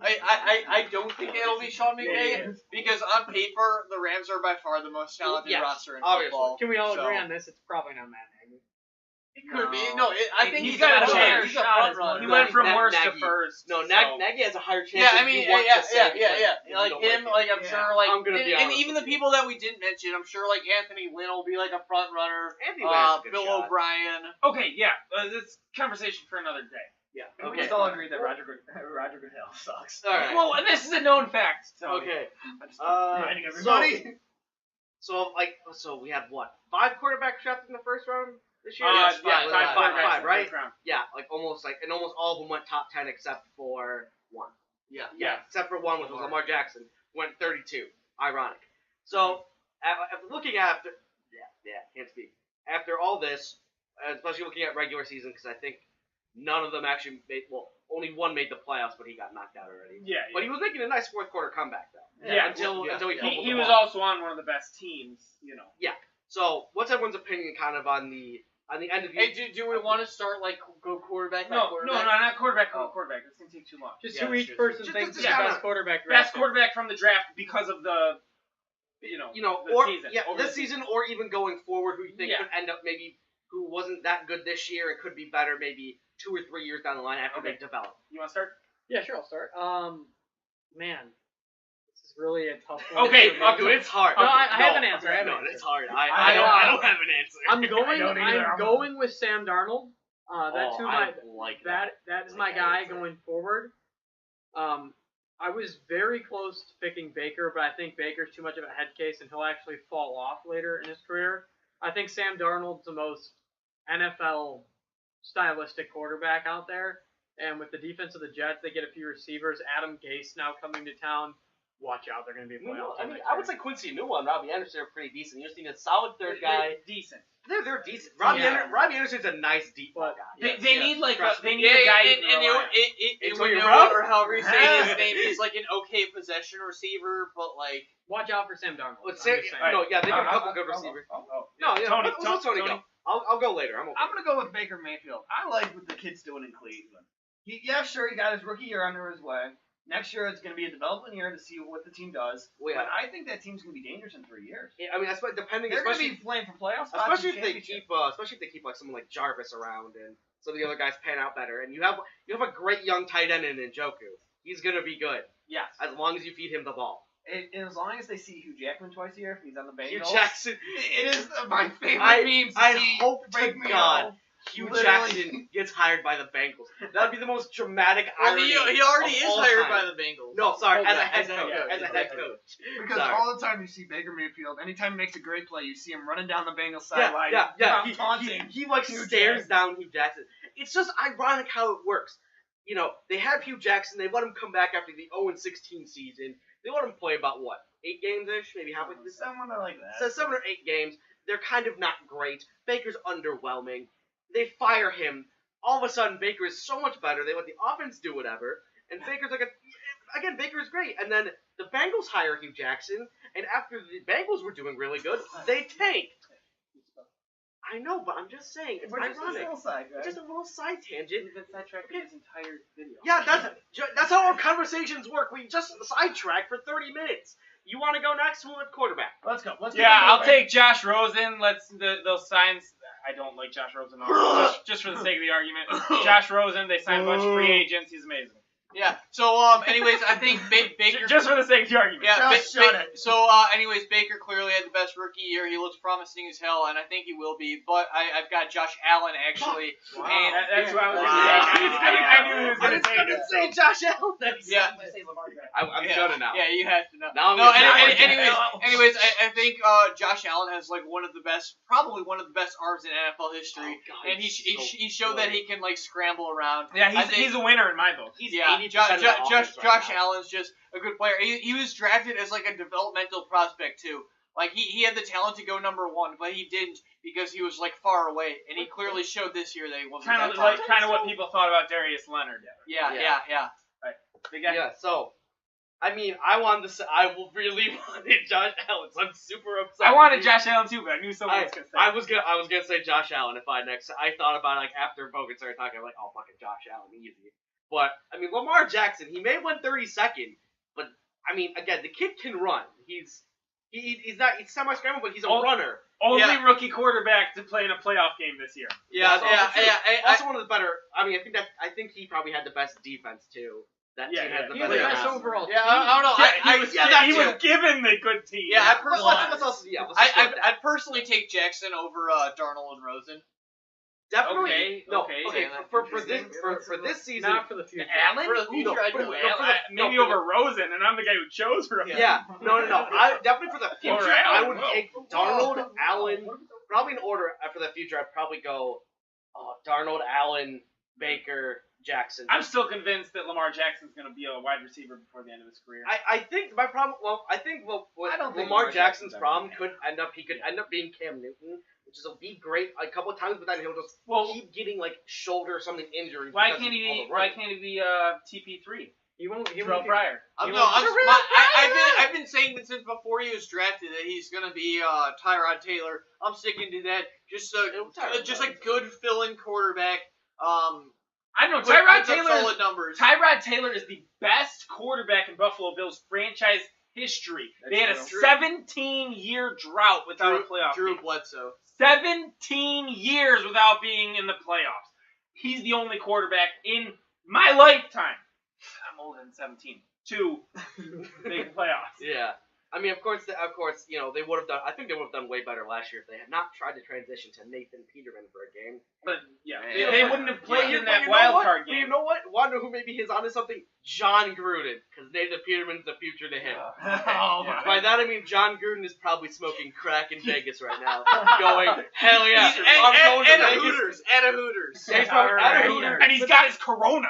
I don't think it'll be Sean McVay because on paper the Rams are by far the most talented Yes, roster in obviously. football. Can we all So- agree on this? It's probably not Matt Nagy. It could be. No, I think He's got a chance. He's a front runner. He went from Nag- worst to Nagy. first. No, so. Nagy has a higher chance. Yeah, I if mean, you want yeah, to say yeah. if you Like don't him, it. like I'm Yeah. sure, like I'm gonna be and honest even with the you. people that we didn't mention, I'm sure like Anthony Lynn will be like a front runner. Anthony Lynn's a good Bill shot. O'Brien. Okay, yeah. This conversation for another day. Yeah. We Okay. just all agree that Roger Goodell sucks. All right. Well, and this is a known fact. So. Okay. I'm just Uh, reminding everybody. So we had what? 5 quarterbacks drafted in the first round this year. Yeah, Was it five, five, right? first round. Yeah, like almost all of them went top 10 except for one. Yeah. Except for one, which was Lamar Jackson, went 32. Ironic. So, after looking after, can't speak. After all this, especially looking at regular season, because I think none of them actually made. Well, only one made the playoffs, but he got knocked out already. Yeah. But he was making a nice fourth quarter comeback though. Yeah, Until he fumbled He the was ball. also on one of the best teams, you know. So, what's everyone's opinion kind of on the end of the Hey, do we want to start like go quarterback by No, quarterback? not quarterback. Quarterback. This can take too long. Just Yeah, who that's each true. person Just- thinks is just the kinda- best quarterback Best drafted. quarterback from the draft because of the, the or season. Over this the season, or even going forward, who you think Yeah. could end up maybe who wasn't that good this year and could be better maybe 2 or 3 years down the line after Okay. they develop. You want to start? Yeah, sure, I'll start. Man, this is really a tough one. Okay, for me. I'll Dude, it's hard. No, I have an answer. I have an No, answer. it's hard. I I don't have an answer. I'm I don't either. going with Sam Darnold. That's who I my like that is my guy going forward. I was very close to picking Baker, but I think Baker's too much of a head case and he'll actually fall off later in his career. I think Sam Darnold's the most NFL stylistic quarterback out there. And with the defense of the Jets, they get a few receivers. Adam Gase now coming to town. Watch out, they're going to be a playoff team. I would say Quincy Newell and Robbie Anderson are pretty decent. You just need a solid third guy. Decent. They're decent. Robbie Anderson's a nice deep ball guy. They need like Trust me. they need a guy. and It's when what you're Noah, wrong. or however you say his name, he's like an okay possession receiver, but like Watch out for Sam Darnold. Let's I'm say just saying. no, yeah, they got a couple good receivers. No, yeah, Tony, let's Tony go. I'll go later. I'm okay. I'm gonna go with Baker Mayfield. I like what the kid's doing in Cleveland. He got his rookie year under his way. Next year it's gonna be a development year to see what the team does. Well, yeah. But I think that team's gonna be dangerous in 3 years. Yeah, I mean, that's depending, They're gonna especially be playing for playoffs, spots especially and if they championship. keep like someone like Jarvis around and some of the other guys pan out better, and you have a great young tight end in Njoku. He's gonna be good Yes. as long as you feed him the ball. And as long as they see Hugh Jackman twice a year if he's on the Bengals. Hugh Jackson. It is my favorite I- meme to I see. hope to break me God off. Hugh Literally. Jackson gets hired by the Bengals. That'd be the most dramatic well, irony. he already of is all hired time. by the Bengals. No, sorry, Oh, as a yeah, head as a- coach. yeah, As a as a head head coach. Because Sorry. all the time you see Baker Mayfield, anytime he makes a great play, you see him running down the Bengals Yeah, sideline. yeah. taunting. He like Hugh stares Jackson. down Hugh Jackson. It's just ironic how it works. You know, they have Hugh Jackson. They let him come back after the 0-16 season. They let him play about what, 8 games ish, maybe halfway through. Someone like that. So 7 or 8 games. They're kind of not great. Baker's underwhelming. They fire him. All of a sudden, Baker is so much better. They let the offense do whatever, and Baker's like Baker is great. And then the Bengals hire Hugh Jackson, and after the Bengals were doing really good, they tanked. I know, but I'm just saying it's ironic. Just a little side tangent. We've been sidetracked this entire video. Yeah, that's how our conversations work. We just sidetrack for 30 minutes. You want to go next? Who with quarterback? Let's go. Yeah, I'll take Josh Rosen. Those signs. I don't like Josh Rosen. just for the sake of the argument. Josh Rosen. They signed a bunch of free agents. He's amazing. Yeah. So, anyways, I think Baker. Just for the sake of the argument. Yeah. Shut it. So, anyways, Baker clearly had the best rookie year. He looks promising as hell, and I think he will be. But I've got Josh Allen actually. Wow. And That's what I was Wow. going to say. I knew he was going to say gonna it. say Josh Allen. Yeah. I'm gonna now. Yeah, you have to know. Now I'm No, gonna anyways, I think Josh Allen has like probably one of the best arms in NFL history, Oh, God, and he he's showed so that he can like scramble around. Yeah, I think- he's a winner in my book. He's Yeah, 80% Josh of the offense right Josh now. Allen's just a good player. He was drafted as like a developmental prospect too. Like he had the talent to go number 1, but he didn't because he was like far away, and he clearly showed this year that he wasn't. Kind that of far. what people thought about Darius Leonard. Yeah. Big guy. Yeah, so I mean, I really wanted Josh Allen, so I'm super upset. I wanted Josh Allen too, but I knew someone was gonna say. I was gonna say Josh Allen if I thought about it, like after Bogan started talking, I'm like, oh fucking Josh Allen, easy. But I mean, Lamar Jackson, he may win 32nd, but I mean, again, the kid can run. He's semi-scramble, but he's a runner. Only rookie quarterback to play in a playoff game this year. Yeah. Also one of the better. I mean, I think he probably had the best defense too. That team had the He had the best best overall Yeah, team. I don't know. He was given the good team. Yeah, I'd personally take Jackson over Darnold and Rosen. Definitely. Okay. For this season. Not for the future. Allen? For the future, I'd do Maybe over Rosen, and I'm the guy who chose Rosen. Yeah. No. I definitely for the future, Or I Allen. would take Darnold, Allen. Probably in order for the future, I'd probably go Darnold, Allen, Baker, Jackson. I'm still convinced that Lamar Jackson's going to be a wide receiver before the end of his career. I think my problem. I think Lamar Jackson's problem could end up being Cam Newton, which is be great a couple of times, but then he'll just keep getting like shoulder or something injuries. Why can't he be TP3? He won't. Pryor. I've been saying that since before he was drafted that he's gonna be Tyrod Taylor. I'm sticking to that. Just a good fill-in quarterback. I don't know. Solid numbers. Tyrod Taylor is the best quarterback in Buffalo Bills franchise history. They had a 17-year drought without a playoff Drew game. Bledsoe. 17 years without being in the playoffs. He's the only quarterback in my lifetime. I'm older than 17. To make the playoffs. Yeah. I mean, of course, they would have done. I think they would have done way better last year if they had not tried to transition to Nathan Peterman for a game. But they wouldn't have played in that wild wild card game. game. You know what? Wonder who maybe is onto something? John Gruden, because Nathan Peterman's the future to him. By that I mean John Gruden is probably smoking crack in Vegas right now, going hell yeah, I'm going to Vegas. At a Hooters. And he's got his Coronas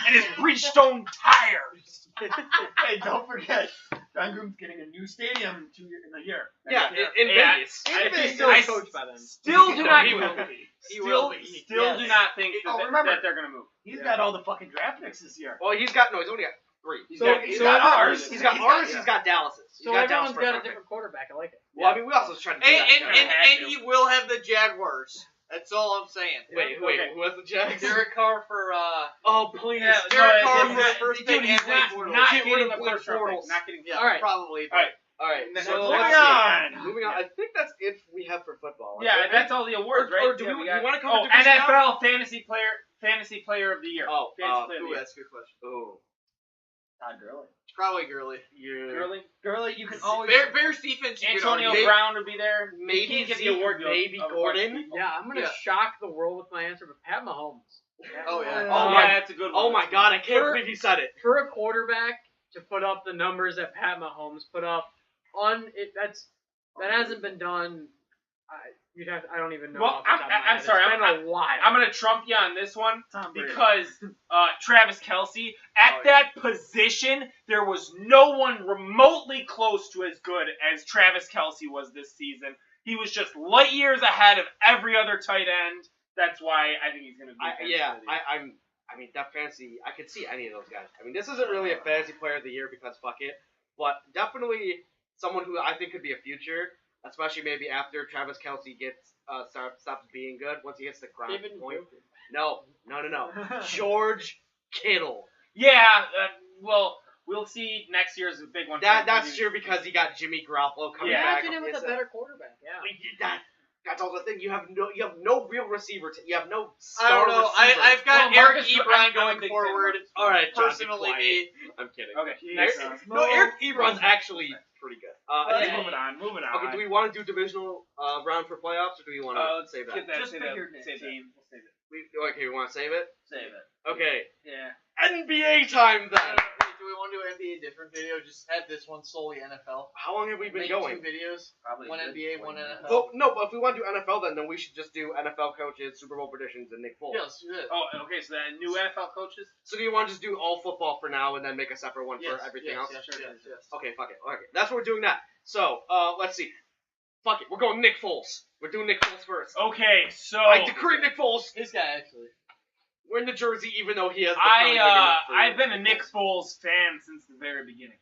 and his Bridgestone tires. Hey, don't forget, John Gruden's getting a new stadium in a year. Yeah, in Vegas. He's still coached by then. Still do not. He will be. Still do not think that they're gonna move. He's got all the fucking draft picks this year. Well, he's only got 3. He's got ours. ours. He's got ours. He's got Dallas's. So everyone's got a different quarterback. I like it. Well, I mean, we also tried to do that. And he will have the Jaguars. That's all I'm saying. Wait, who has the Jags? Derek Carr for Oh, please. Yeah, Derek Carr he's for not- first dude, pick he's and Blake Bortles. not Get rid getting of the Blake first round pick. Bortles. Not getting. Yeah, All right. probably. All right. So Moving let's on. see. Moving on. I think that's it we have for football. Yeah, that's all the awards, right? Or do you want to cover NFL fantasy player of the year. Oh, Fantasy player of the Ooh, year. that's a good question. Oh, Todd Gurley. Probably Gurley. Gurley. Gurley, you can always. Bears defense. You could Antonio argue. Brown would be there. maybe He can't get the Zeke, award. maybe of Gordon. Yeah, I'm gonna shock the world with my answer, but Pat Mahomes. Oh yeah. Oh, yeah, that's a good one. Oh my God, I can't believe you said it. For a quarterback to put up the numbers that Pat Mahomes put up, that hasn't been done. I don't even know. Well, off the top of my I'm head. sorry. It's been a while. I'm gonna trump you on this one Tom Brady. because Travis Kelce at that position, there was no one remotely close to as good as Travis Kelce was this season. He was just light years ahead of every other tight end. That's why I think he's gonna be. I mean, that fantasy, I could see any of those guys. I mean, this isn't really a fantasy player of the year because fuck it, but definitely someone who I think could be a future, especially maybe after Travis Kelce gets stops being good. Once he hits the ground David point. Njoku. No. George Kittle. Yeah, well, we'll see. Next year's a big one. That's true because he got Jimmy Garoppolo coming back. Imagine him with a better quarterback. Yeah. That's also the thing. You have no real receiver. You have no I star don't know. receiver. I've got Well, Eric Marcus- Ebron I'm a going big fan of forward. Marcus. All right, John, be Personally, quiet. me. I'm kidding. Okay. Jesus. Next. No, Eric Ebron's actually pretty good. Let's Yeah. move it on. Okay, do we want to do divisional round for playoffs, or do we want to Let's save that? Get that. Just Save figured that. it. Save game. We'll save it. We want to save it? Save it. Okay. Yeah. NBA time then. Do we want to do NBA different video? Just have this one solely NFL. How long have we been Make going? 2 videos. Probably One a good NBA, 20 one minutes. NFL. Well, no, but if we want to do NFL, then we should just do NFL coaches, Super Bowl predictions, and Nick Foles. Yeah, let's do that. Oh, okay. So then new NFL coaches. So do you want to just do all football for now, and then make a separate one Yes, for everything yes, else? yes, Sure, yes, yes. Okay, fuck it. Okay, that's what we're doing that. So, let's see. Fuck it, we're going Nick Foles. We're doing Nick Foles first. Okay, so I decree Nick Foles. His guy, actually. We're in the jersey, even though he has the crown big enough for I've been a Nick Foles fan since the very beginning.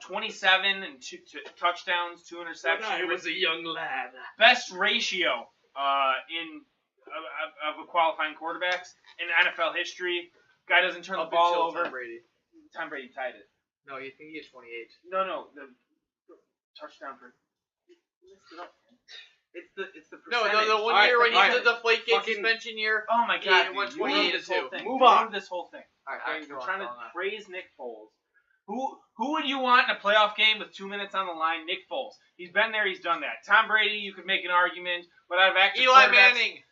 27 and 2 touchdowns, 2 interceptions. When I was a young lad. Best ratio of a qualifying quarterbacks in NFL history. Guy doesn't turn the Up ball until over. Tom Brady. Tom Brady tied it. No, you think he is 28. No, the touchdown for. It's the No, percentage. the one year when he alright. did the Deflate Gate Fucking- suspension year. Oh my Yeah, God! it went dude, 28 move to this whole 2. thing. Move on. Move this whole thing. Alright, We're trying to praise Nick Foles. Who would you want in a playoff game with 2 minutes on the line? Nick Foles. He's been there. He's done that. Tom Brady, you could make an argument, but out of active Eli quarterbacks- Manning.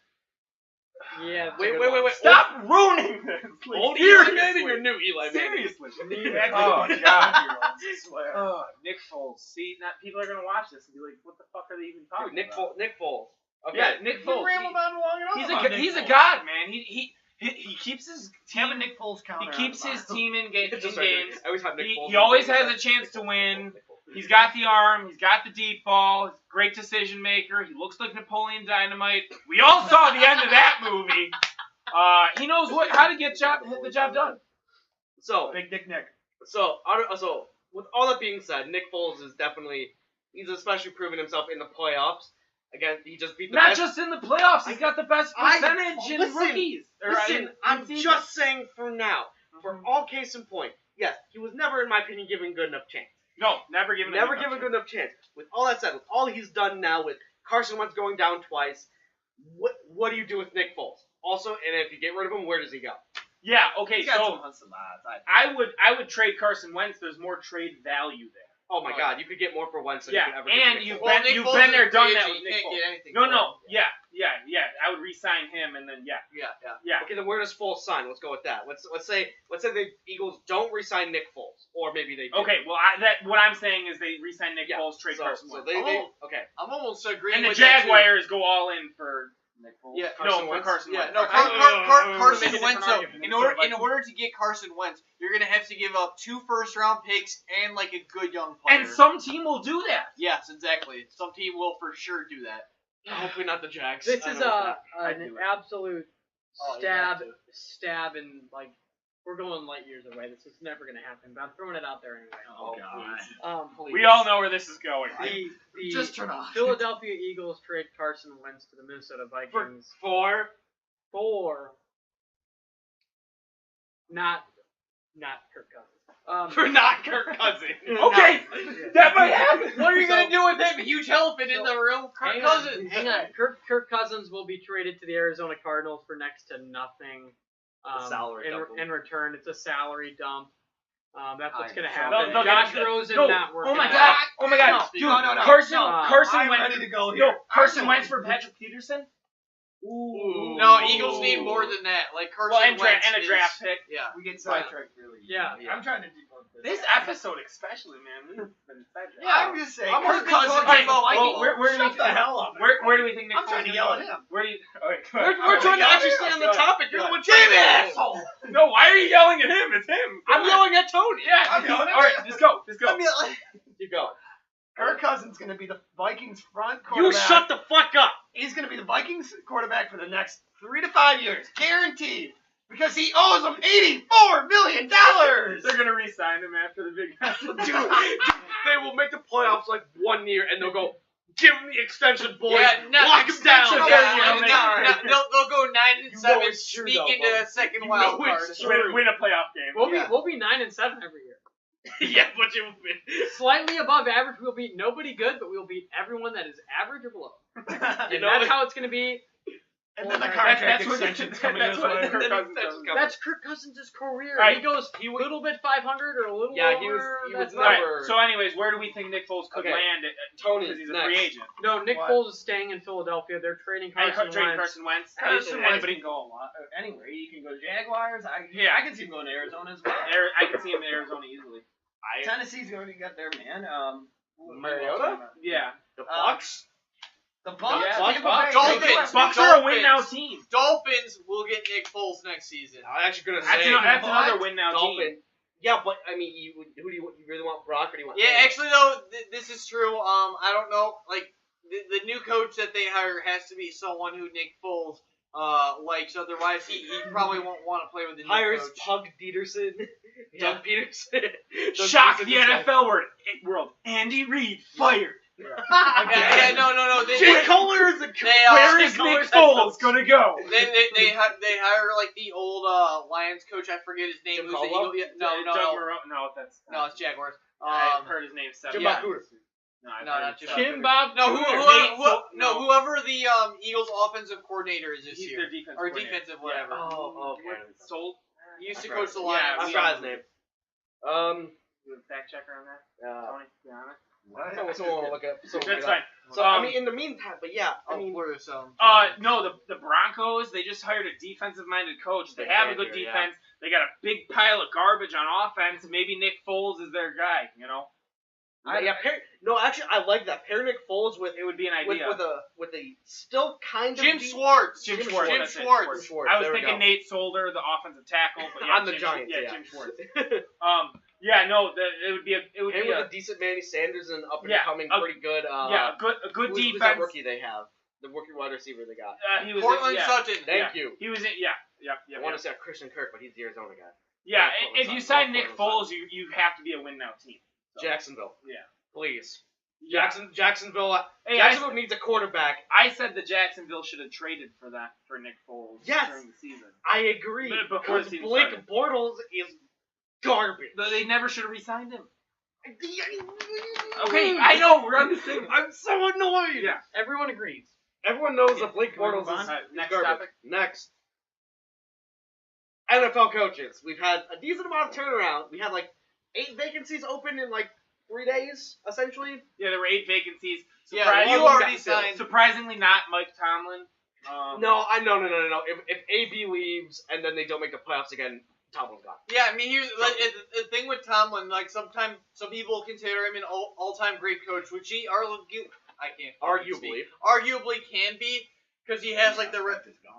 Yeah. Wait. Stop ruining this. Old Eli Manning or new Eli Manning? Seriously. Oh, God. Oh, Nick Foles. See, people are gonna watch this and be like, "What the fuck are they even talking Dude, about?" Nick Foles. Okay. Yeah, Nick Foles. rambled on long enough. He's a god, man. He keeps his Have a team. Nick Foles counter. He keeps his team in games. I always have Nick Foles. He always has a chance to win. He's got the arm. He's got the deep ball. He's a great decision maker. He looks like Napoleon Dynamite. We all saw the end of that movie. He knows how to get the job done. So, Big Dick Nick. So with all that being said, Nick Foles is he's especially proven himself in the playoffs. Again, he just beat the Not best. just in the playoffs. He's got the best percentage in listen, rookies. Listen, I'm just saying for now, for all case in point, yes, he was never, in my opinion, given good enough chance. No, never given Good enough chance. With all that said, with all he's done now, with Carson Wentz going down twice, what do you do with Nick Foles? Also, and if you get rid of him, where does he go? Yeah, okay, He's got so some odds. I would trade Carson Wentz. There's more trade value there. Oh my God, you could get more for Wentz than Yeah, you could ever and get. you've for Nick Foles. been Nick Foles there, is done free that agent. with You Nick can't Foles. get anything No, for no, him. yeah. I would re-sign him, and then yeah. Okay, then where does Foles sign? Let's go with that. Let's say the Eagles don't re-sign Nick Foles, or maybe they do. Okay, well, what I'm saying is they re-sign Nick Foles, trade Carson Wentz. Okay. I'm almost agreeing And the with that, too. Jaguars go all in for Nick Foles. Yeah, Carson for Wentz? Carson Yeah, Wentz. no, Carson Make a Wentz. different So argument. in order to get Carson Wentz, you're gonna have to give up 2 first-round picks and like a good young player. And some team will do that. Yes, exactly. Some team will for sure do that. Hopefully not the Jags. This I is don't know about an do it. absolute Oh, you have stab, and like we're going light years away. This is never gonna happen, but I'm throwing it out there anyway. Oh, God. Please. We all know where this is going. The Just turn off. Philadelphia Eagles trade Carson Wentz to the Minnesota Vikings for for not Kirk Cousins. for not Kirk Cousins. Okay, that might happen. What are you gonna do with him? Huge elephant in the room. Kirk Hang Cousins. on. Kirk Cousins will be traded to the Arizona Cardinals for next to nothing. salary dump. in return. It's a salary dump. That's what's going to No, happen. no, Josh no, Rosen no. not working. Oh my out. god! Dude, No. Carson I'm Wentz. ready to go No, here. Carson Wentz for Patrick Peterson. Ooh. No, Eagles need more than that. Like Carson Well, and Wentz a draft pick. Yeah. We get sidetracked really. Yeah. I'm trying to debunk This episode, especially, man, we've been sidetracked. I'm just saying. I'm Kirk just Cousins. talking about well, Vikings. where do we Shut the hell up. Where do we think Nick I'm trying to Foles yell is at going? him. Where do you? Okay, go We're ahead. trying to yelling actually at stay him. on the topic. You're the one Damn trying it, to- asshole! No, why are you yelling at him? It's him. I'm yelling at Tony. Yeah, I'm yelling at all right, him. just go. Keep going. Kirk Cousins is going to be the Vikings front You quarterback. shut the fuck up. He's going to be the Vikings quarterback for the next 3 to 5 years, guaranteed. Because he owes them $84 million. They're gonna re-sign him after the big. Dude, they will make the playoffs like 1 year, and they'll go, give him the extension, boys. Yeah, Lock him down. They'll go 9-7, it's true, sneak though, into bro. a second You wild know card. it's true. Win a playoff game. We'll be 9-7 every year. Yeah, but you will be. Slightly above average. We'll beat nobody good, but we'll beat everyone that is average or below. You And know that's what? how it's gonna be. And then the That's contract what- extension's coming that's as what well. Kirk Cousins does. That's Kirk Cousins' career. Right. He goes a little bit 500 or a little Yeah, over. he was that's never- right. Right. So, anyways, where do we think Nick Foles could Okay. land? Tony, Because he's a next. free agent. No, Nick What? Foles is staying in Philadelphia. They're trading And Carson Wentz. Carson Wentz. Carson Wentz Anybody can go a lot. Anywhere. He can go to Jaguars. I can see him going to Arizona as well. I can see him in Arizona easily. Tennessee's already got their man. Mariota? Yeah. The Bucks? The Bucks. Yeah, Tampa Bucks. Bay. Dolphins. Bucks are a win-now team. Dolphins will get Nick Foles next season. I'm actually gonna That's, say that's another win-now team. Dolphin. Yeah, but I mean, who do you really want, Brock, or do you want? Yeah, Taylor? actually though, this is true. I don't know. Like the new coach that they hire has to be someone who Nick Foles likes. Otherwise, he probably won't want to play with the new Hires coach. Pug Peterson. Yeah. Doug Peterson. Shock the NFL world. Andy Reid fired. Yeah, no. Jay Cutler is a Where is Nick Foles gonna go? They hire like the old Lions coach. I forget his name. Jim Who's the Caldwell? Eagle? Yeah, Doug no. Moreau. No, that's No, it's Jaguars. I've heard his name seven Jim Yeah. times. Bakuda. No, I've No, heard not it Jim seven Kim times. Bob. No, No. whoever the Eagles offensive coordinator is this He's year, their defensive or coordinator. defensive whatever. Oh, okay. Sold. He used to I coach the forgot. Lions. I Yeah, forgot his name. You have a fact checker on that, Uh, Tony? Be honest. someone will look up. That's fine. So I mean, in the meantime, but yeah, I I'll mean, blur this out. No, the Broncos, they just hired a defensive-minded coach. They have a good Fangio, yeah. defense. They got a big pile of garbage on offense. Maybe Nick Foles is their guy, you know? actually, I like that. Pair Nick Foles with It would be an idea. with a still kind of Jim Schwartz. Jim Jim Schwartz. Schwartz. that's it, Schwartz. Schwartz. I was There we thinking go. Nate Solder, the offensive tackle, but yeah, on the Jim, Giants. Yeah, Yeah, Jim Schwartz. It would be a Him with a decent Manny Sanders and up and Yeah, coming, a- pretty good. a good who's defense. that rookie they have? The rookie wide receiver they got. He was Portland yeah. Sutton. Thank you. He was in, I want to say Christian Kirk, but he's the Arizona guy. Yeah, Portland if you Sutton. sign Nick Portland Foles, you have to be a win now team. So. Jacksonville. Yeah. Please. Yeah. Jacksonville. Hey, Jacksonville needs a quarterback. I said that Jacksonville should have traded for Nick Foles Yes. during the season. I agree. But before the Because season Blake started. Bortles is garbage. They never should have re-signed him. Okay, Okay, I know we're on the same. I'm so annoyed. Yeah. Everyone agrees. Everyone knows that Blake Can we Bortles move on? is Next garbage. topic. Next. NFL coaches. We've had a decent amount of turnaround. We had like 8 vacancies open in like 3 days, essentially. Yeah, there were 8 vacancies. Yeah, you one already got filled. signed. Surprisingly, not Mike Tomlin. No. If AB leaves and then they don't make the playoffs again, Tomlin's gone. Yeah, I mean, here's the thing with Tomlin. Like, sometimes some people consider him an all-time great coach, which he arguably can be, because he has like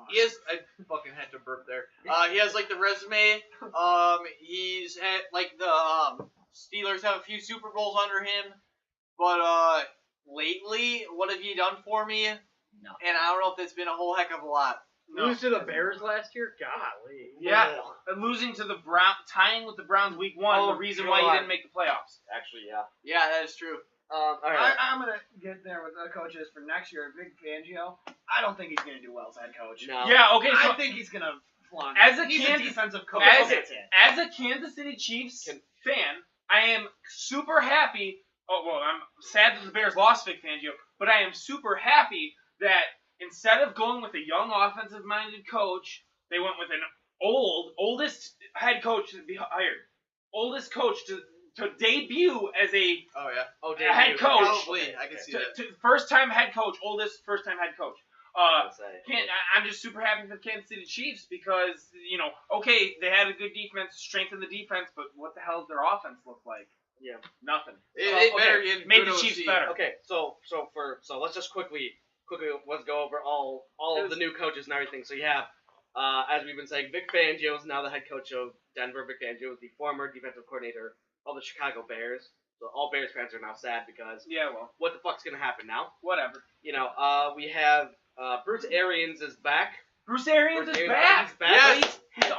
he has. I fucking had to burp there. He has like the resume. He's had like the Steelers have a few Super Bowls under him, but lately, what have you done for me? No. And I don't know if that's been a whole heck of a lot. Lose to the Bears last year? Golly. Yeah, and losing to the tying with the Browns week 1, Oh, the reason why he God. didn't make the playoffs. Actually, yeah. Yeah, that is true. All right. I'm going to get there with the coaches for next year. Big Fangio. I don't think he's going to do well as head coach. No. Yeah, okay, so I think he's going to flunk. As a he's Kansas- a defensive coach. as- That's it. as a Kansas City Chiefs fan, I am super happy. Oh, well, I'm sad that the Bears lost Vic Fangio, but I am super happy that instead of going with a young offensive-minded coach, they went with an oldest head coach to be hired. Oldest coach to debut as a head coach. Probably, I can see that. First-time head coach, oldest first-time head coach. I'm just super happy for the Kansas City Chiefs because, okay, they had a good defense, strengthened the defense, but what the hell does their offense look like? Yeah. Nothing. It better okay. get Made good the Chiefs OC. better. Okay, so let's just quickly let's go over all of the new coaches and everything. So you have, as we've been saying, Vic Fangio is now the head coach of Denver. Vic Fangio is the former defensive coordinator of the Chicago Bears. So all Bears fans are now sad because Yeah, well, what the fuck's gonna happen now? whatever. We have Bruce Arians is back. Bruce Arians is He's back. back. He's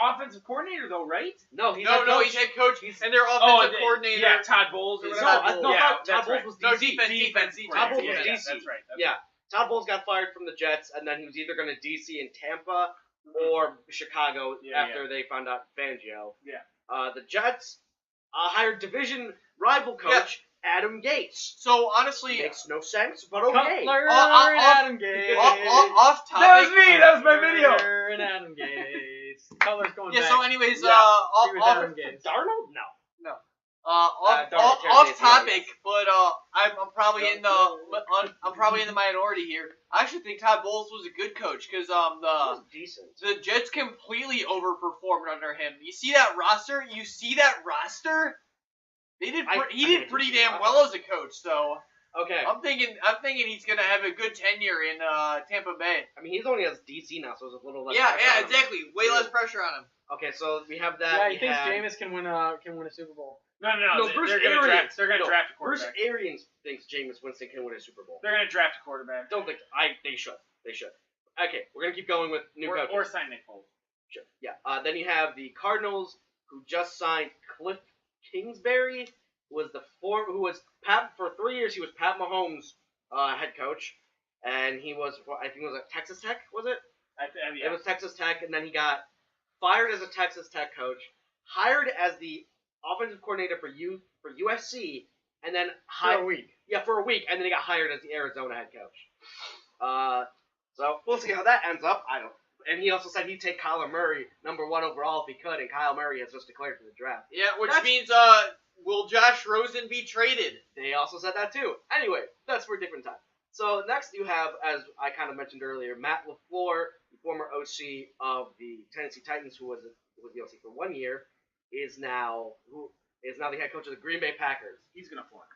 coordinator though, right? No, he's he's head coach, and their offensive coordinator. Yeah, Todd Bowles. Or No, whatever. Todd Bowles was DC. Defense. Todd Bowles was Yeah, DC. that's right. Yeah, Todd Bowles got fired from the Jets, and then he was either going to DC in Tampa or Chicago after they found out Fangio. Yeah. The Jets hired division rival coach Adam Gates. So honestly, Makes no sense, but okay. Cutler and Adam Gates. Off topic. That was me. That was my video. Cutler and Adam Gates. Cutler's going Yeah. back. So anyways, He was off Adam Gates. Darnold? No. off topic, but I'm probably in the minority here. I actually think Todd Bowles was a good coach because Decent. the Jets completely overperformed under him. You see that roster? He did pretty damn well as a coach. So Okay. I'm thinking he's gonna have a good tenure in Tampa Bay. I mean, he's only has DC now, so it's a little less. Yeah, pressure on him. exactly. Way less pressure on him. Okay, so we have that. Yeah, we he thinks have- Jameis can win a Super Bowl. No. Bruce They're gonna Arians. draft a Bruce quarterback. Arians thinks Jameis Winston can win a Super Bowl. They're gonna draft a quarterback. Don't think they should. They should. Okay, we're gonna keep going with new coaches. Or sign Nick Foles. Sure. Yeah. Then you have the Cardinals, who just signed Cliff Kingsbury, who was Pat for 3 years. He was Pat Mahomes' head coach, and he was I think it was at Texas Tech. Was it? Yeah. It was Texas Tech, and then he got fired as a Texas Tech coach, hired as the offensive coordinator for USC, and then For a week. Yeah, for a week, and then he got hired as the Arizona head coach. So we'll see how that ends up. And he also said he'd take Kyler Murray #1 overall if he could, and Kyle Murray has just declared for the draft. Yeah, which means will Josh Rosen be traded? They also said that too. Anyway, that's for a different time. So next you have, as I kind of mentioned earlier, Matt LaFleur, the former OC of the Tennessee Titans, who was the OC for 1 year, is now the head coach of the Green Bay Packers. He's gonna flunk.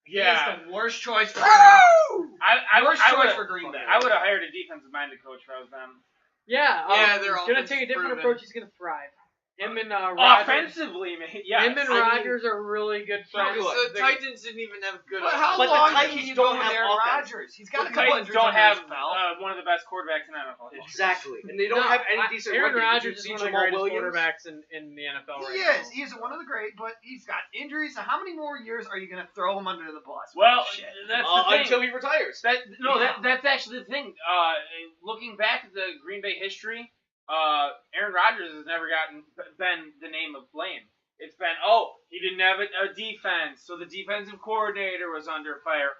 Yeah. He is the worst choice for Worst choice would've- for Green Bay. I would have hired a defensive-minded coach if I was them. Yeah, their he's gonna offense take a is different proven. approach. He's gonna thrive. Him and Rodgers. Offensively, man. Yeah. Him and Rodgers are really good friends. Because the Titans didn't even have good. But how But the long Titans can you don't go with have Aaron offense. Rodgers? He's got The a couple Titans injuries don't under have his belt. one of the best quarterbacks in NFL history. Exactly, and they don't have any decent Aaron rookies. Did you Rodgers see is one of the Jamal greatest Williams? quarterbacks in the NFL right He now. is. He's one of the great, but he's got injuries. So how many more years are you going to throw him under the bus? Well, Shit. that's the thing. Until he retires. That's actually the thing. Looking back at the Green Bay history, Aaron Rodgers has never been the name of blame. It's been, he didn't have a defense, so the defensive coordinator was under fire.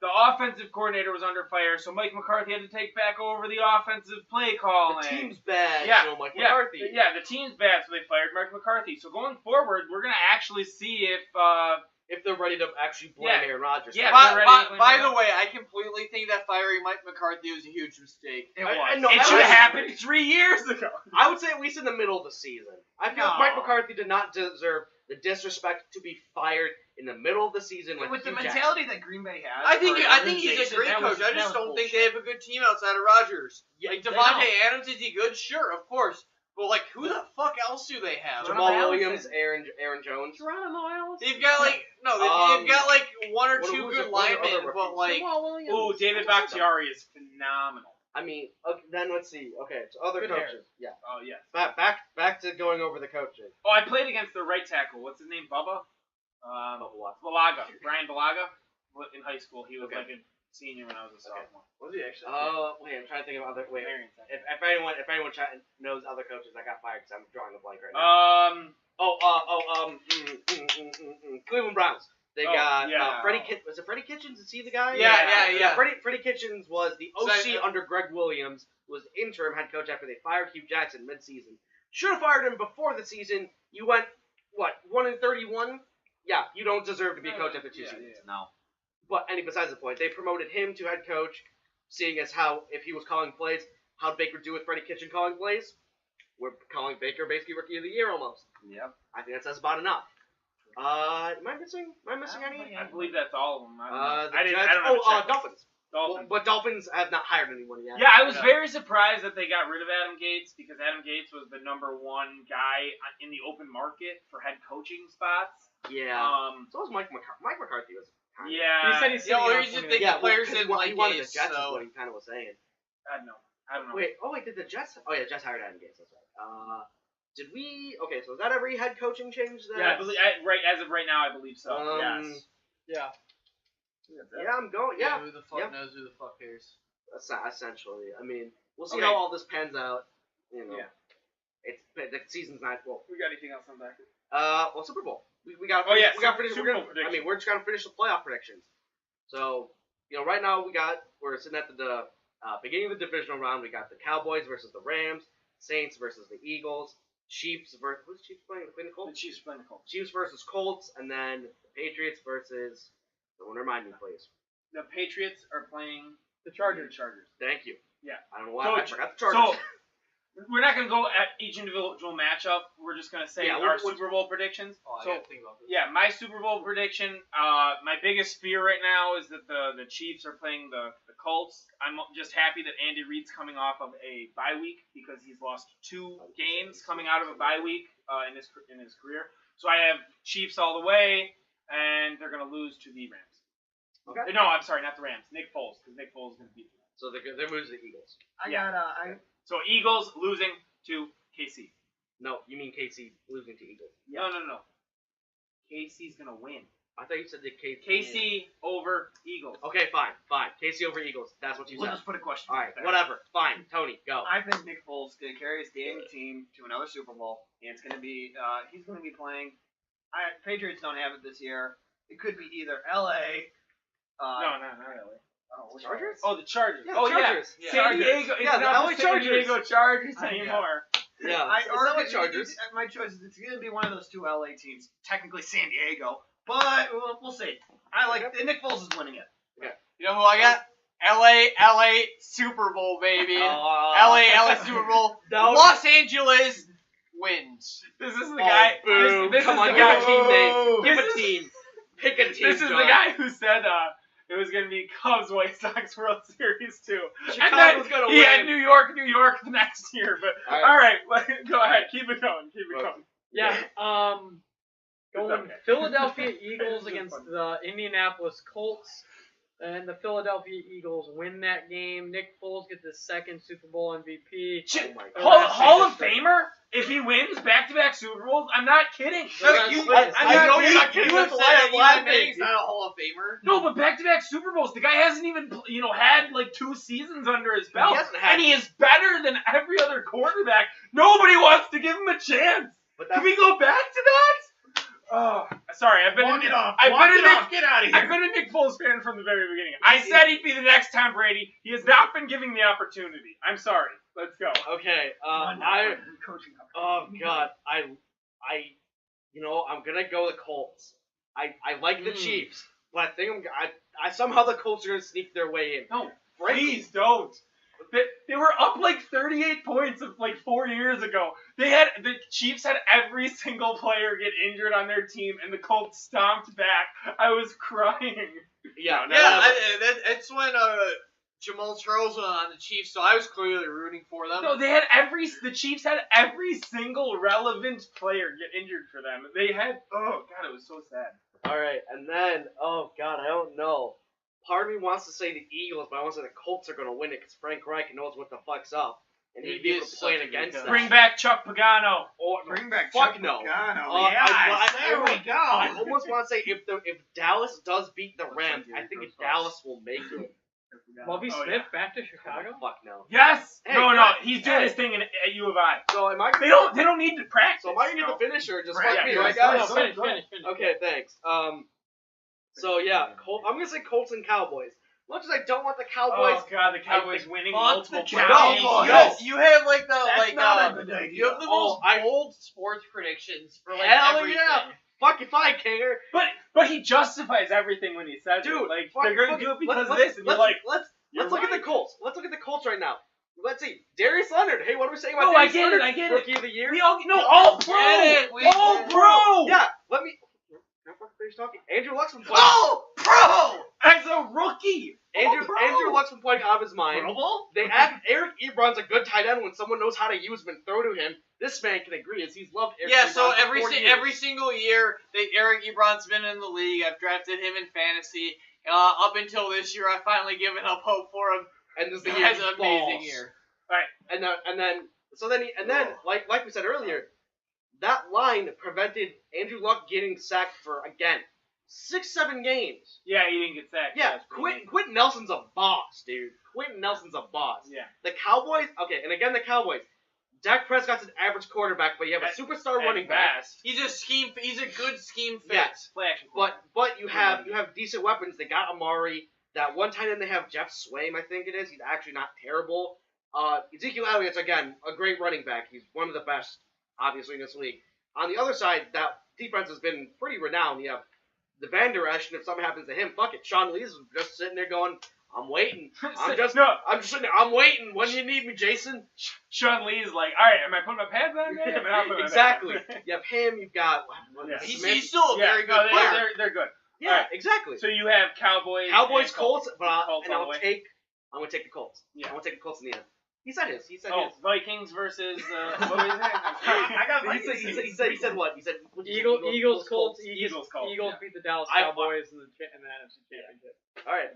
The offensive coordinator was under fire, so Mike McCarthy had to take back over the offensive play calling. The team's bad, so Mike yeah, McCarthy. Yeah, the team's bad, so they fired Mike McCarthy. So going forward, we're going to actually see If they're ready to actually blame Aaron Rodgers. Yeah. By the way, I completely think that firing Mike McCarthy was a huge mistake. It was. it should have happened 3 years ago. I would say at least in the middle of the season. I feel No. Mike McCarthy did not deserve the disrespect to be fired in the middle of the season with the Hugh Jackson. mentality that Green Bay has. I think for he's a organization, great that was- coach. I that just was don't think bullshit. they have a good team outside of Rodgers. Yeah, Like they Devontae don't. Adams, is he good? Sure, of course. But like, who the fuck else do they have? Jamal Jamal Allison. Williams, Aaron Jones. Geronimo Allison. They've got like they've got like one or what- two who's good the- what are the linemen, other but like Jamal Williams. Ooh, David Bakhtiari is phenomenal. I mean, okay, then let's see. Okay, so other Good coaches. Yeah. Oh, yes. Back to going over the coaching. Oh, I played against the right tackle. What's his name? Bubba? Balaga. Brian Balaga. In high school, he was like a senior when I was a sophomore. Was he actually? Wait, I'm trying to think of other. Wait, Marion tackle. if anyone knows other coaches that got fired, because I'm drawing a blank right now. Cleveland Browns. They got Freddie Kitchens. Was it Freddie Kitchens? Is he the guy? Yeah. Freddie Kitchens was the OC under Greg Williams, who was interim head coach after they fired Hugh Jackson mid-season. Should have fired him before the season. You went, 1-31? Yeah, you don't deserve to be coach after 2 seasons. No. But besides the point, they promoted him to head coach, seeing as how, if he was calling plays, how'd Baker do with Freddie Kitchen calling plays? We're calling Baker basically Rookie of the Year almost. Yep. I think that says about enough. Am I missing any? I believe that's all of them. The I Jets- don't know. Dolphins. Dolphins. But Dolphins have not hired anyone yet. Yeah, I was very surprised that they got rid of Adam Gates because Adam Gates was the #1 guy in the open market for head coaching spots. Yeah. So was Mike McCarthy. Mike McCarthy was kind of... Yeah. He said he's sitting well, out here's the 20 thing, minutes. the players because didn't like he wanted Gates, the Jets, is so what he kind of was saying. I don't know. Wait, did the Jets? Oh yeah, Jets hired Adam Gates. That's right. Did we? Okay, so is that every head coaching change? Yeah, as of right now, I believe so. Yes. Yeah. Yeah, I'm going. Yeah. Who the fuck knows? Who the fuck cares? Essentially, I mean, we'll see how all this pans out. You know, Yeah. The season's not well. We got anything else on that? Well, Super Bowl. We got. Oh yeah, we got to finish. Super Bowl predictions. I mean, we're just gonna finish the playoff predictions. So, right now we're sitting at the beginning of the divisional round. We got the Cowboys versus the Rams, Saints versus the Eagles, Chiefs versus who's Chiefs playing? The Colts. The Chiefs playing the Colts. Chiefs versus Colts, and then the Patriots versus. Don't remind me, please. The Patriots are playing The Chargers. Thank you. Yeah. I don't know why I forgot the Chargers. So we're not gonna go at each individual matchup. We're just gonna say our Super Bowl predictions. Oh, I so gotta think about this. yeah, my Super Bowl prediction. My biggest fear right now is that the Chiefs are playing the Colts. I'm just happy that Andy Reid's coming off of a bye week because he's lost 2 games coming out of a bye week in his career. So I have Chiefs all the way, and they're gonna lose to the Rams. Okay. No, I'm sorry, not the Rams. Nick Foles, because Nick Foles is gonna beat them. So they're losing the Eagles. So Eagles losing to KC. No, you mean KC losing to Eagles? No. KC's gonna win. I thought you said the KC over Eagles. Okay, fine. KC over Eagles. That's what you We'll said. just put a question. All right, there. whatever. Fine. Tony, go. I think Nick Foles is going to carry his dang team to another Super Bowl, and it's going to be he's going to be playing. Patriots don't have it this year. It could be either L.A. No, not LA. Oh, Chargers? Oh, the Chargers. Yeah, oh, Chargers. yeah. Yeah. San Diego. It's Yeah, the not LA the San Chargers. Diego Chargers Yeah. anymore. Yeah, it's or not the it- Chargers. My choice is it's going to be one of those 2 L.A. teams. Technically San Diego, but we'll see. Nick Foles is winning it. You know who I got? LA Super Bowl, baby. LA Super Bowl. No. Los Angeles wins. This is the guy. Boo. This Come is on, the give guy. a team name. Give This a is- team. Pick a team. This is John. the guy who said it was going to be Cubs White Sox World Series too. Chicago's and then gonna he win. had New York the next year. But all right, go ahead. Keep it going. Yeah. Going okay. Philadelphia Eagles against the Indianapolis Colts. And the Philadelphia Eagles win that game. Nick Foles gets his second Super Bowl MVP. Oh my God. Hall of Famer? If he wins back-to-back Super Bowls, I'm not kidding. I know you're not kidding. That's why I'm laughing. He's not a Hall of Famer. No, but back-to-back Super Bowls. The guy hasn't even, had like 2 seasons under his belt, and he is better than every other quarterback. Nobody wants to give him a chance. Can we go back to that? Oh, sorry. I've been a Nick Foles fan from the very beginning. I said he'd be the next Tom Brady. He has not been giving the opportunity. I'm sorry. Let's go. Okay. Oh God. I'm gonna go the Colts. I like the Chiefs, but I think I somehow the Colts are gonna sneak their way in. No, please don't. They were up like 38 points like 4 years ago. The Chiefs had every single player get injured on their team, and the Colts stomped back. I was crying. That's when Jamal Charles went on the Chiefs, so I was clearly rooting for them. No, the Chiefs had every single relevant player get injured for them. They had, oh God, it was so sad. All right, and then oh God, I don't know. Part of me wants to say the Eagles, but I want to say the Colts are going to win it because Frank Reich knows what the fuck's up, and he'd be able to play it against them. Bring back Chuck Pagano. Bring back Fuck Chuck no. Pagano. There we go. I almost want to say if Dallas does beat the Rams, I think Dallas will make it. Lovie Smith back to Chicago? Fuck no. Yes. Hey, no, God. he's doing his thing at U of I. So am I? They don't need to practice. So am I gonna get the finisher? Just Right, fuck me, yeah, right, yeah, guys? No, finish. Okay, thanks. So yeah, I'm gonna say Colts and Cowboys. Much as I don't want the Cowboys. Oh God, the Cowboys winning Fuck multiple the times. Cowboys. You have like the That's not a good idea. you have the most bold sports predictions for like Hell everything. yeah. Fuck you, fine, Kinger. But he justifies everything when he says Dude, it. Like fuck- they're gonna fuck- do it because of let's- this, and you're let's- like, let's you're look at right. the Colts. Let's look at the Colts right now. Let's see. Darius Leonard. Hey, what are we saying about No, I Darius get it, Leonard? I get it. Rookie of the year. we all all pro, get it, we all get it. pro. Yeah. Let me. Can I fucking finish talking? Andrew Luck's been playing. Oh, pro! As a rookie. Andrew Luck's been playing out of his mind. Pro Bowl? They have Eric Ebron's a good tight end when someone knows how to use him and throw to him. This man can agree as he's loved Eric Yeah, Ebron so for every 40 years. every single year that Eric Ebron's been in the league, I've drafted him in fantasy. Up until this year, I've finally given up hope for him. and this is the He year has he an amazing falls. year. And then like we said earlier, line prevented Andrew Luck getting sacked for, again, 6-7 games. Yeah, he didn't get sacked. Yeah, Quentin Nelson's a boss, dude. Quentin Nelson's a boss. Yeah. The Cowboys, okay, and again, the Cowboys. Dak Prescott's an average quarterback, but you have a superstar running back. He's a good scheme fit. Yes. Play action. But you have decent weapons. They got Amari. That one tight end they have, Jeff Swaim, I think it is. He's actually not terrible. Ezekiel Elliott's, again, a great running back. He's one of the best, obviously, in this league. On the other side, that defense has been pretty renowned. You have the Van Der Esch, and if something happens to him, fuck it. Sean Lee's just sitting there going, I'm waiting. I'm just sitting there. I'm waiting. When do you need me, Jason? Sean Lee's like, all right, am I putting my pads on? Man? Exactly. You have him. You've got. He's still a very good player. They're good. Yeah, right. Exactly. So you have Cowboys, Colts, I'm gonna take the Colts. Yeah. I'm gonna take the Colts in the end. He said his. Vikings versus what was it? I got Vikings. He said what? He said Eagles, Colts. Eagles, Eagles beat the Dallas Cowboys in the NFC Championship. All right.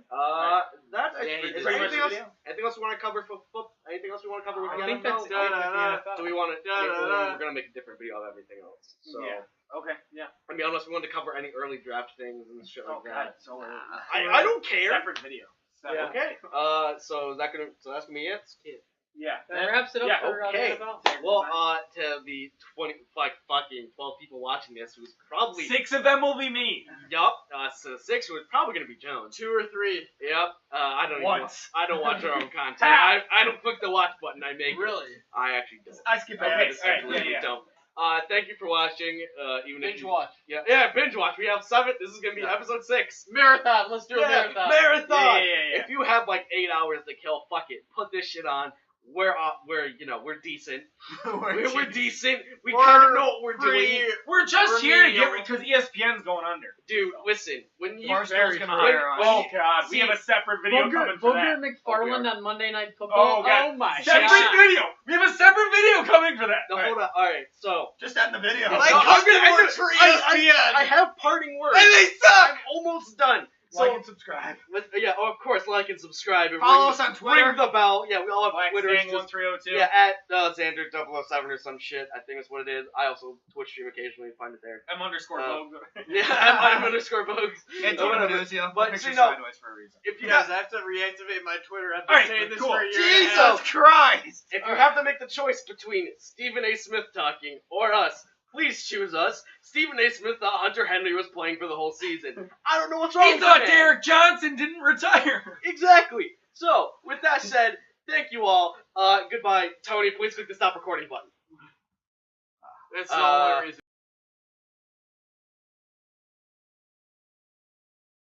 That's anything else? Anything else we want to cover for football? Anything else we want to cover with the I think NFL? that's Do we want to? We're gonna make a different video of everything else. So. Yeah. Okay. Yeah. I mean, unless we wanted to cover any early draft things and shit like that. So I don't care. Separate video. Yeah. Okay. So that's gonna be it. Yeah. That wraps it up for okay. the NFL. Well, to the 12 people watching this, who's probably 6 of them will be me. Yup. So 6 was probably gonna be Jones. 2 or 3. Yep. I don't watch our own content. Ha! I don't click the watch button. I make Really? I actually don't. I skip it. Okay. Don't. Thank you for watching. Even Binge if you, watch. Yeah, binge watch. We have 7. This is gonna be episode 6. Marathon. Let's do a marathon. Marathon. Yeah. If you have like 8 hours to kill, fuck it. Put this shit on. We're decent. We're decent. We kind of know what we're doing. We're just here to get because ESPN's going under. Dude, listen. When you Barstool's gonna hire us. Oh God, we have a separate video coming for that. Booger McFarland on Monday Night Football. Oh, God. Oh my Separate god. video. We have a separate video coming for that. No, hold on. All right, so Just end the video. No, Like I'm custom gonna- works for ESPN. I have parting words. And they suck. I'm almost done. So Like and subscribe. of course, like and subscribe. And Follow us on Twitter. Ring the bell. Yeah, we all have Twitter. Xang1302. Yeah, at Xander007 or some shit. I think that's what it is. I also Twitch stream occasionally. Find it there. M_Vogue. Yeah, I'm_Vogues. And whatever. Tito But, picture you know, sideways for a reason. If you Guys, have, I have to reactivate my Twitter. I've All right, been saying this cool. for a year. and a half. Christ! if you have to make the choice between Stephen A. Smith talking or us, please choose us. Stephen A. Smith thought Hunter Henry was playing for the whole season. I don't know what's wrong He with thought that man. Derek Johnson didn't retire. Exactly. So, with that said, thank you all. Goodbye. Tony, please click the stop recording button. That's the only reason.